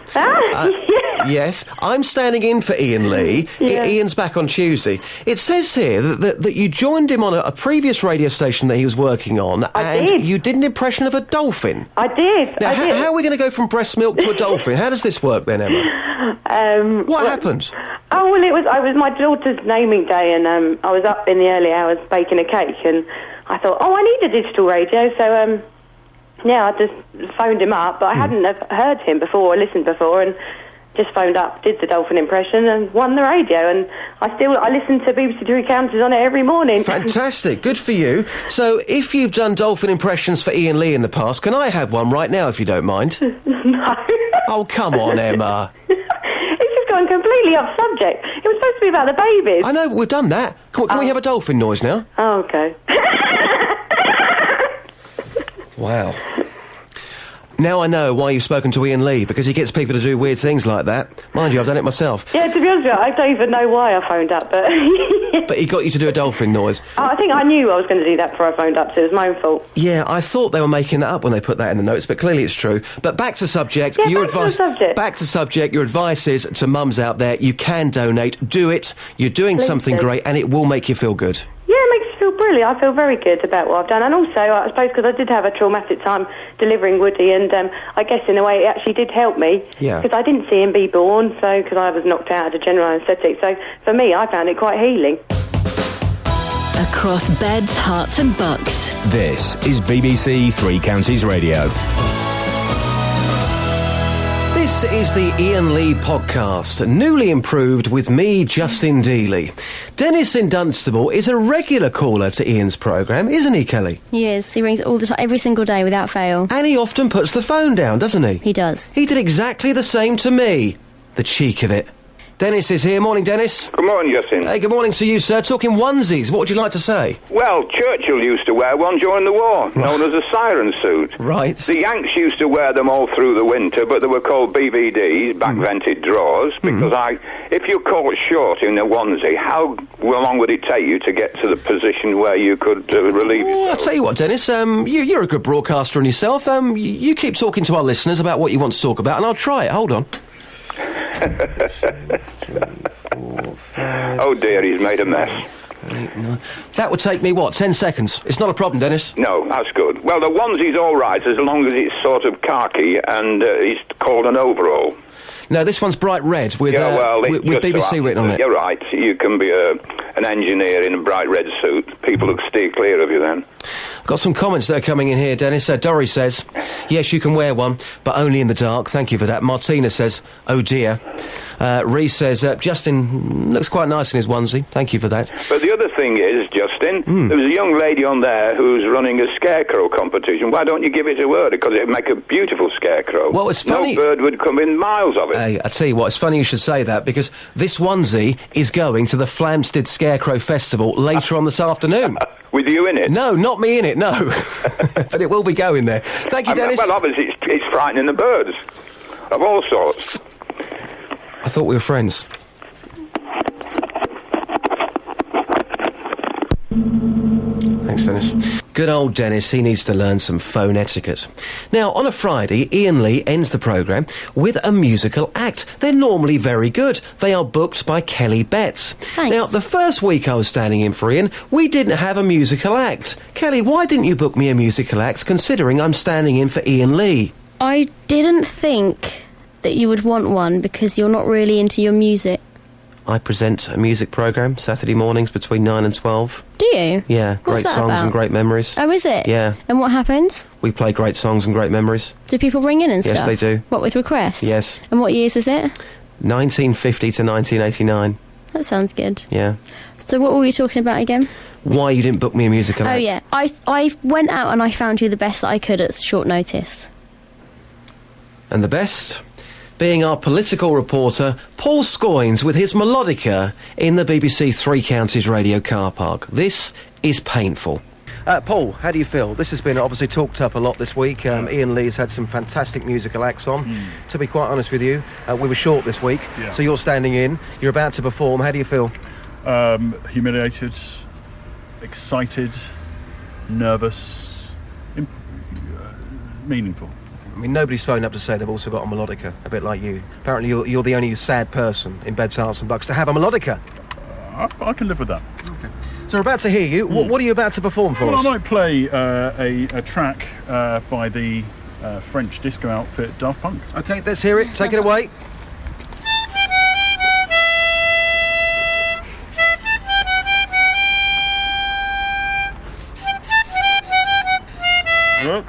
Yes, I'm standing in for iainlee. Yeah. Ian's back on Tuesday. It says here that you joined him on a previous radio station that he was working on, and you did an impression of a dolphin. I did. Now, how are we going to go from breast milk to a dolphin? How does this work then, Emma? What happened? Oh, well, it was my daughter's naming day, and I was up in the early hours baking a cake, and I thought, I need a digital radio, so I just phoned him up, but I hadn't heard him before or listened before, and just phoned up, did the dolphin impression, and won the radio. And I listen to BBC Three Counties on it every morning. Fantastic, good for you. So, if you've done dolphin impressions for iainlee in the past, can I have one right now, if you don't mind? No. Oh, come on, Emma. It's just gone completely completely off subject. It was supposed to be about the babies. I know, we've done that. Can we have a dolphin noise now? Oh, okay. Wow. Now I know why you've spoken to Iain Lee, because he gets people to do weird things like that. Mind you, I've done it myself. Yeah, to be honest with you, I don't even know why I phoned up, but... But he got you to do a dolphin noise. I think I knew I was going to do that before I phoned up, so it was my own fault. Yeah, I thought they were making that up when they put that in the notes, but clearly it's true. But back to subject. Yeah, Your back to advice. the subject. Back to subject. Your advice is to mums out there: you can donate. Do it. You're doing Please something do. great, and it will make you feel good. Yeah, it makes me feel brilliant. I feel very good about what I've done. And also, I suppose, because I did have a traumatic time delivering Woody, and I guess in a way it actually did help me. Yeah. Because I didn't see him be born, so because I was knocked out of general anaesthetic. So for me, I found it quite healing. Across beds, hearts and bucks. This is BBC Three Counties Radio. This is the Iain Lee podcast, newly improved with me, Justin Dealey. Dennis in Dunstable is a regular caller to Ian's programme, isn't he, Kelly? He is. He rings all the time, every single day without fail. And he often puts the phone down, doesn't he? He does. He did exactly the same to me. The cheek of it. Dennis is here. Morning, Dennis. Good morning, Justin. Hey, good morning to you, sir. Talking onesies, what would you like to say? Well, Churchill used to wear one during the war, known as a siren suit. Right. The Yanks used to wear them all through the winter, but they were called BVDs, back-vented drawers, because if you're caught short in a onesie, how long would it take you to get to the position where you could relieve yourself? I'll tell you what, Dennis, you're a good broadcaster in yourself. You keep talking to our listeners about what you want to talk about, and I'll try it. Hold on. 3, 4, 5, oh dear, he's made a mess. 8, 9. That would take me, 10 seconds? It's not a problem, Dennis. No, that's good. Well, the onesie's all right, as long as it's sort of khaki and it's called an overall. No, this one's bright red with, with just BBC written on it. You're right. You can be an engineer in a bright red suit. People will steer clear of you then. I've got some comments that are coming in here, Dennis. Dorry says, yes, you can wear one, but only in the dark. Thank you for that. Martina says, oh dear. Reese says, Justin looks quite nice in his onesie. Thank you for that. But the other thing is, Justin, there was a young lady on there who's running a scarecrow competition. Why don't you give it to her? Because it'd make a beautiful scarecrow. Well, it's funny. No bird would come in miles of it. Hey, I tell you what, it's funny you should say that, because this onesie is going to the Flamstead Scarecrow Festival later on this afternoon. With you in it? No, not me in it, no. But it will be going there. Thank you, Dennis. Well, obviously, it's frightening the birds of all sorts. I thought we were friends. Thanks, Dennis. Good old Dennis, he needs to learn some phone etiquette. Now, on a Friday, Iain Lee ends the programme with a musical act. They're normally very good. They are booked by Kelly Betts. Thanks. Now, the first week I was standing in for Iain, we didn't have a musical act. Kelly, why didn't you book me a musical act, considering I'm standing in for Iain Lee? I didn't think that you would want one because you're not really into your music. I present a music programme Saturday mornings between 9 and 12. Do you? Yeah, What's great that songs about? and great memories. Oh, is it? Yeah. And what happens? We play great songs and great memories. Do people ring in and Yes, stuff? they do. What, with requests? Yes. And what years is it? 1950 to 1989. That sounds good. Yeah. So what were we talking about again? Why you didn't book me a musical act? Oh, yeah. I went out and I found you the best that I could at short notice. And the best? Being our political reporter, Paul Scoynes, with his melodica in the BBC Three Counties radio car park. This is painful. Paul, how do you feel? This has been obviously talked up a lot this week. Iain Lee has had some fantastic musical acts on. To be quite honest with you, we were short this week, so you're standing in, you're about to perform. How do you feel? Humiliated, excited, nervous, meaningful. I mean, nobody's phoned up to say they've also got a melodica, a bit like you. Apparently you're the only sad person in Beds, Hearts and Bucks to have a melodica. I can live with that. Okay. So we're about to hear you. What are you about to perform for us? I might play a track by the French disco outfit Daft Punk. Okay, let's hear it. Take it away. Well.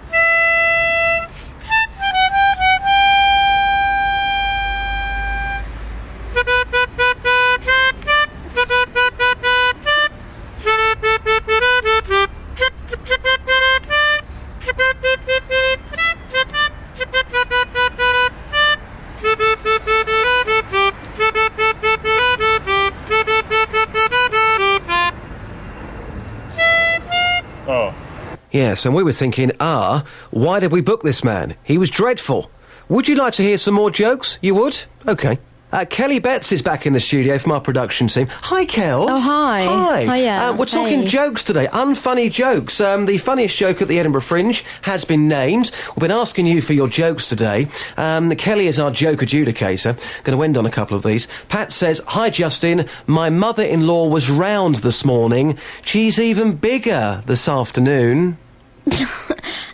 Yes, and we were thinking, why did we book this man? He was dreadful. Would you like to hear some more jokes? You would? OK. Kelly Betts is back in the studio from our production team. Hi, Kels. Oh, hi. Hi. Hiya. We're talking jokes today, unfunny jokes. The funniest joke at the Edinburgh Fringe has been named. We've been asking you for your jokes today. Kelly is our joke adjudicator. Going to end on a couple of these. Pat says, hi, Justin. My mother-in-law was round this morning. She's even bigger this afternoon.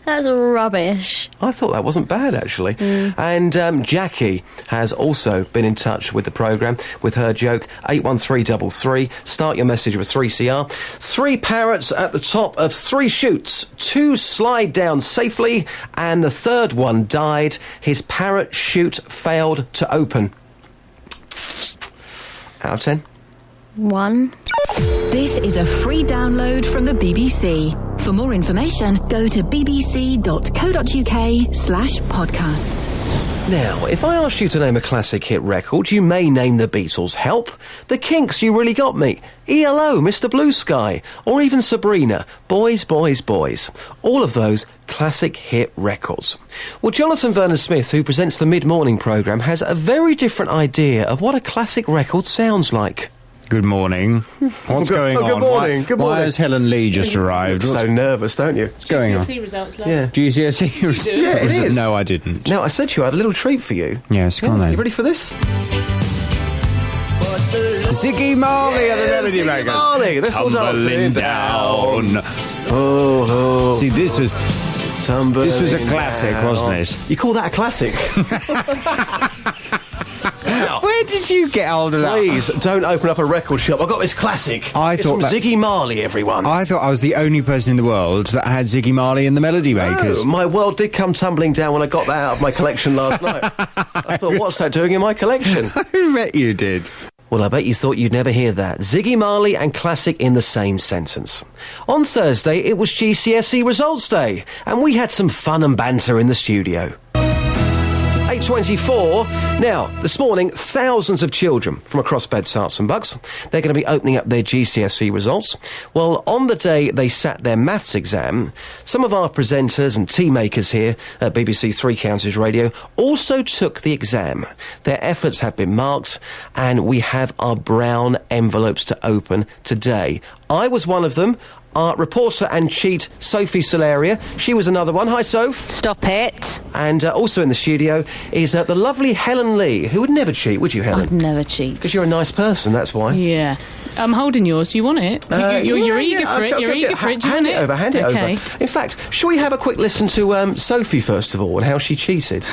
That's rubbish. I thought that wasn't bad, actually. And Jackie has also been in touch with the programme with her joke, 81333. Start your message with 3CR. 3 parrots at the top of 3 chutes. 2 slide down safely, and the third one died. His parrot chute failed to open. Out of 10? 1. This is a free download from the BBC. For more information, go to bbc.co.uk/podcasts. Now, if I asked you to name a classic hit record, you may name the Beatles' Help, The Kinks' You Really Got Me, ELO, Mr. Blue Sky, or even Sabrina, Boys, Boys, Boys. All of those classic hit records. Well, Jonathan Vernon-Smith, who presents the mid-morning programme, has a very different idea of what a classic record sounds like. Good morning. What's going on? Good morning. Good morning. Why has Helen Lee just arrived? You're so nervous, don't you? What's going on? GCSE results, love. Yeah. GCSE results? Yeah, it is. No, I didn't. Now, I said to you I had a little treat for you. Yes, go on then. You ready for this? Ziggy Marley at the Melody Ziggy Maker. Marley. That's all Tumbling down. Oh. See, this was a classic, wasn't it? You call that a classic? Where did you get hold of that? Please, don't open up a record shop. I've got this classic. It's from Ziggy Marley, everyone. I thought I was the only person in the world that had Ziggy Marley and the Melody Makers. Oh, my world did come tumbling down when I got that out of my collection last night. I thought, what's that doing in my collection? I bet you did. Well, I bet you thought you'd never hear that. Ziggy Marley and classic in the same sentence. On Thursday, it was GCSE results day, and we had some fun and banter in the studio. 8:24. Now, this morning, thousands of children from across Beds, Herts and Bucks, they're going to be opening up their GCSE results. Well, on the day they sat their maths exam, some of our presenters and tea makers here at BBC Three Counties Radio also took the exam. Their efforts have been marked, and we have our brown envelopes to open today. I was one of them. Our reporter and cheat, Sophie Solaria. She was another one. Hi, Soph. Stop it. And also in the studio is the lovely Helen Lee, who would never cheat, would you, Helen? I'd never cheat. Because you're a nice person, that's why. Yeah. I'm holding yours. Do you want it? You're eager for it. You're eager for it. Do you want it? Hand it over. In fact, shall we have a quick listen to Sophie, first of all, and how she cheated?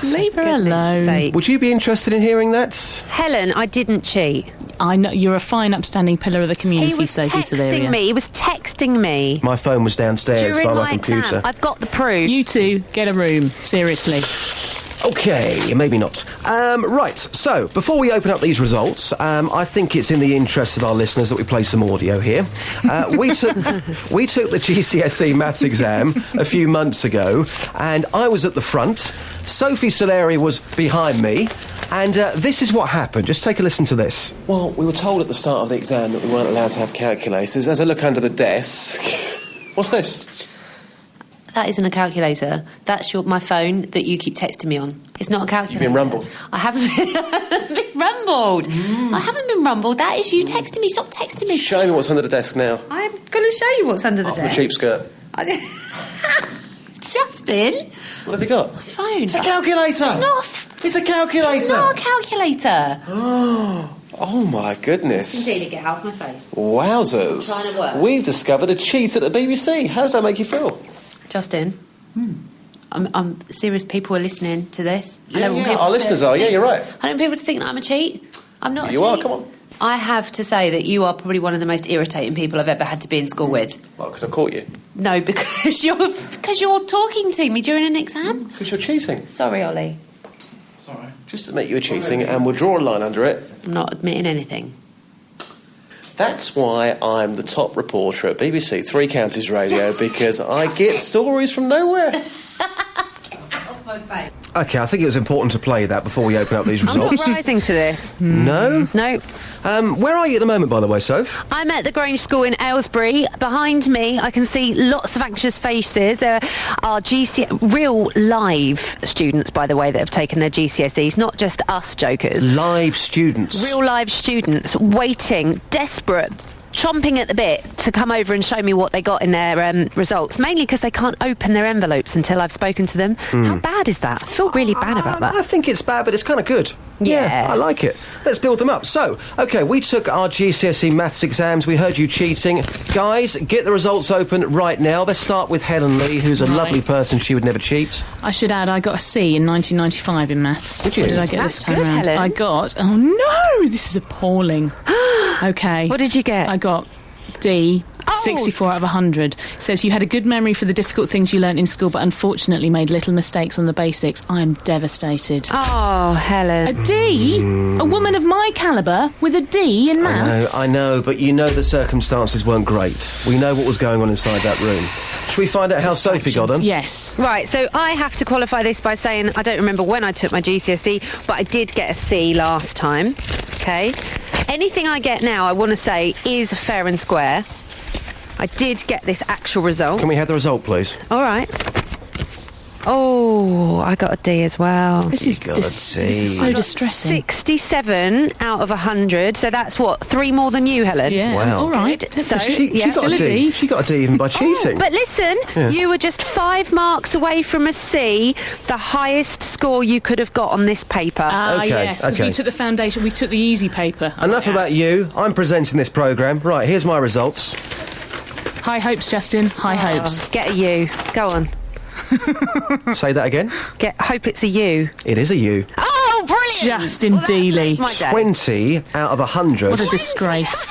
Leave her alone. Sake. Would you be interested in hearing that? Helen, I didn't cheat. I know you're a fine, upstanding pillar of the community, Sophie Solaria. He was texting me. My phone was downstairs by my computer. Exam. I've got the proof. You two, get a room. Seriously. OK, maybe not. Right, so, before we open up these results, I think it's in the interest of our listeners that we play some audio here. We took the GCSE maths exam a few months ago, and I was at the front. Sophie Solaria was behind me, and this is what happened. Just take a listen to this. Well, we were told at the start of the exam that we weren't allowed to have calculators. As I look under the desk... What's this? That isn't a calculator. That's my phone that you keep texting me on. It's not a calculator. You've been rumbled. I haven't been rumbled. I haven't been rumbled. That is you texting me. Stop texting me. Show me what's under the desk now. I'm going to show you what's under the desk. The cheap skirt. Justin. What have you got? My phone. It's a calculator. It's not. It's a calculator. It's not a calculator. Oh my goodness. Indeed, get out of my face. Wowzers. Trying to work. We've discovered a cheat at the BBC. How does that make you feel? Justin, I'm serious. People are listening to this. Yeah, our listeners are. Yeah, you're right. I don't want people to think that I'm a cheat. I'm not. You are. Come on. I have to say that you are probably one of the most irritating people I've ever had to be in school with. Well, because I caught you. No, because you're talking to me during an exam. Because you're cheating. Sorry, Ollie. Sorry. Just admit you were cheating, and we'll draw a line under it. I'm not admitting anything. That's why I'm the top reporter at BBC Three Counties Radio, because I get stories from nowhere. OK, I think it was important to play that before we open up these results. I'm not rising to this. No? No. Where are you at the moment, by the way, Soph? I'm at the Grange School in Aylesbury. Behind me, I can see lots of anxious faces. There are real live students, by the way, that have taken their GCSEs, not just us jokers. Live students. Real live students waiting, desperate, chomping at the bit to come over and show me what they got in their results, mainly because they can't open their envelopes until I've spoken to them. How bad is that? I feel really bad about that. I think it's bad, but it's kind of good. Yeah. I like it. Let's build them up. So, OK, we took our GCSE maths exams. We heard you cheating. Guys, get the results open right now. Let's start with Helen Lee, who's a lovely person. She would never cheat. I should add, I got a C in 1995 in maths. Did you? What did I get That's this time good, round? Helen. I got... Oh, no! This is appalling. OK. What did you get? I got D, 64 out of 100. It says you had a good memory for the difficult things you learnt in school, but unfortunately made little mistakes on the basics. I'm devastated. Oh, Helen. A D? A woman of my calibre with a D in maths? I know, but you know the circumstances weren't great. We know what was going on inside that room. Should we find out how Sophie got on? Yes. Right, so I have to qualify this by saying I don't remember when I took my GCSE, but I did get a C last time. OK? Anything I get now, I want to say, is fair and square. I did get this actual result. Can we have the result, please? All right. Oh, I got a D as well. This is so distressing. 67 out of 100. So that's what, 3 more than you, Helen? Yeah. Wow. All right. So, She got still a D. She got a D even by cheating. But listen, Yeah. you were just 5 marks away from a C, the highest score you could have got on this paper. Okay, Yes, because we okay. took the foundation, we took the easy paper. Enough about you. I'm presenting this programme. Right, here's my results. High hopes, Justin. High hopes. Get a U. Go on. Say that again. Hope it's a U. It is a U. Oh, brilliant! Justin Dealey. My day. 20 out of 100. What a disgrace.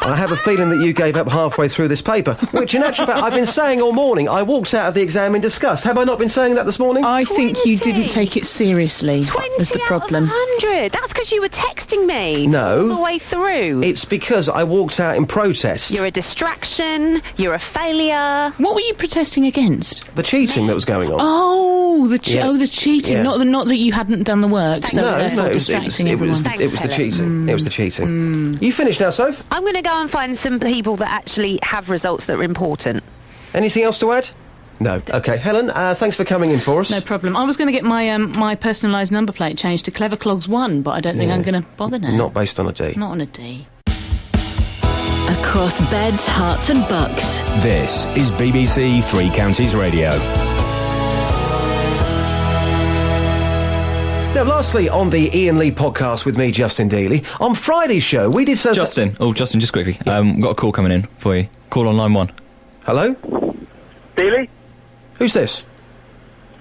I have a feeling that you gave up halfway through this paper, which in actual fact I've been saying all morning. I walked out of the exam in disgust. Have I not been saying that this morning? I think you didn't take it seriously. 20 was the problem. out of 100. That's because you were texting me. No. All the way through. It's because I walked out in protest. You're a distraction. You're a failure. What were you protesting agast? The cheating that was going on. Oh, the Yeah. the cheating. Yeah. Not that you hadn't done the work, so therefore it was distracting the everyone. cheating. It was the cheating. You finished now, Soph? I'm going to go and find some people that actually have results that are important. Anything else to add? No. OK. Helen, thanks for coming in for us. No problem. I was going to get my my personalised number plate changed to Clever Clogs 1, but I don't think I'm going to bother now. Not based on a D. Not on a D. Across beds, hearts and bucks. This is BBC Three Counties Radio. Now, lastly, on the Iain Lee podcast with me, Justin Dealey, on Friday's show, we did so... Justin, just quickly. We've got a call coming in for you. Call on line 1. Hello? Dealey? Who's this?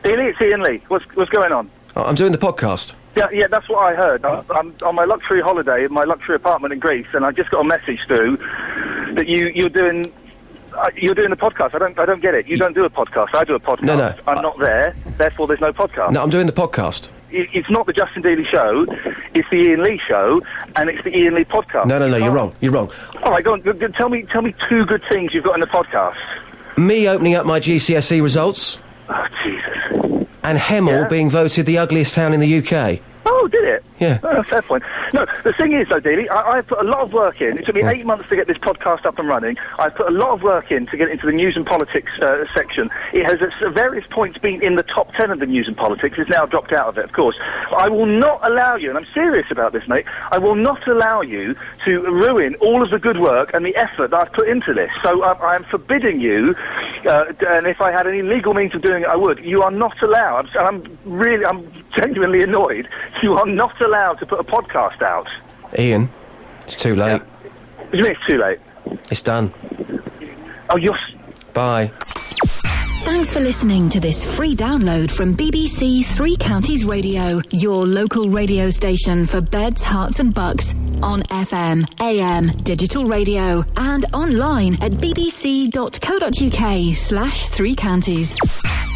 Dealey, it's Iain Lee. What's going on? Oh, I'm doing the podcast. Yeah, that's what I heard. I'm on my luxury holiday in my luxury apartment in Greece, and I just got a message through that you're doing the podcast. I don't get it. You don't do a podcast. I do a podcast. No. I'm not there. Therefore, there's no podcast. No, I'm doing the podcast. It's not the Justin Dealey show. It's the Iain Lee show, and it's the Iain Lee podcast. No, you're wrong. You're wrong. All right, go on. Tell me 2 good things you've got in the podcast. Me opening up my GCSE results. Oh, Jesus. And Hemel being voted the ugliest town in the UK. Oh, did it? Yeah. Oh, fair point. No, the thing is, though, Dealey, I put a lot of work in. It took me 8 months to get this podcast up and running. I put a lot of work in to get into the news and politics section. It has at various points been in the top 10 of the news and politics. It's now dropped out of it, of course. I will not allow you, and I'm serious about this, mate, I will not allow you to ruin all of the good work and the effort that I've put into this. So I am forbidding you, and if I had any legal means of doing it, I would. You are not allowed, and I'm genuinely annoyed. You are not allowed to put a podcast out. Iain, it's too late. What do you mean it's too late? It's done. Oh, you're... Bye. Thanks for listening to this free download from BBC Three Counties Radio, your local radio station for beds, hearts and bucks, on FM, AM, digital radio, and online at bbc.co.uk/3counties.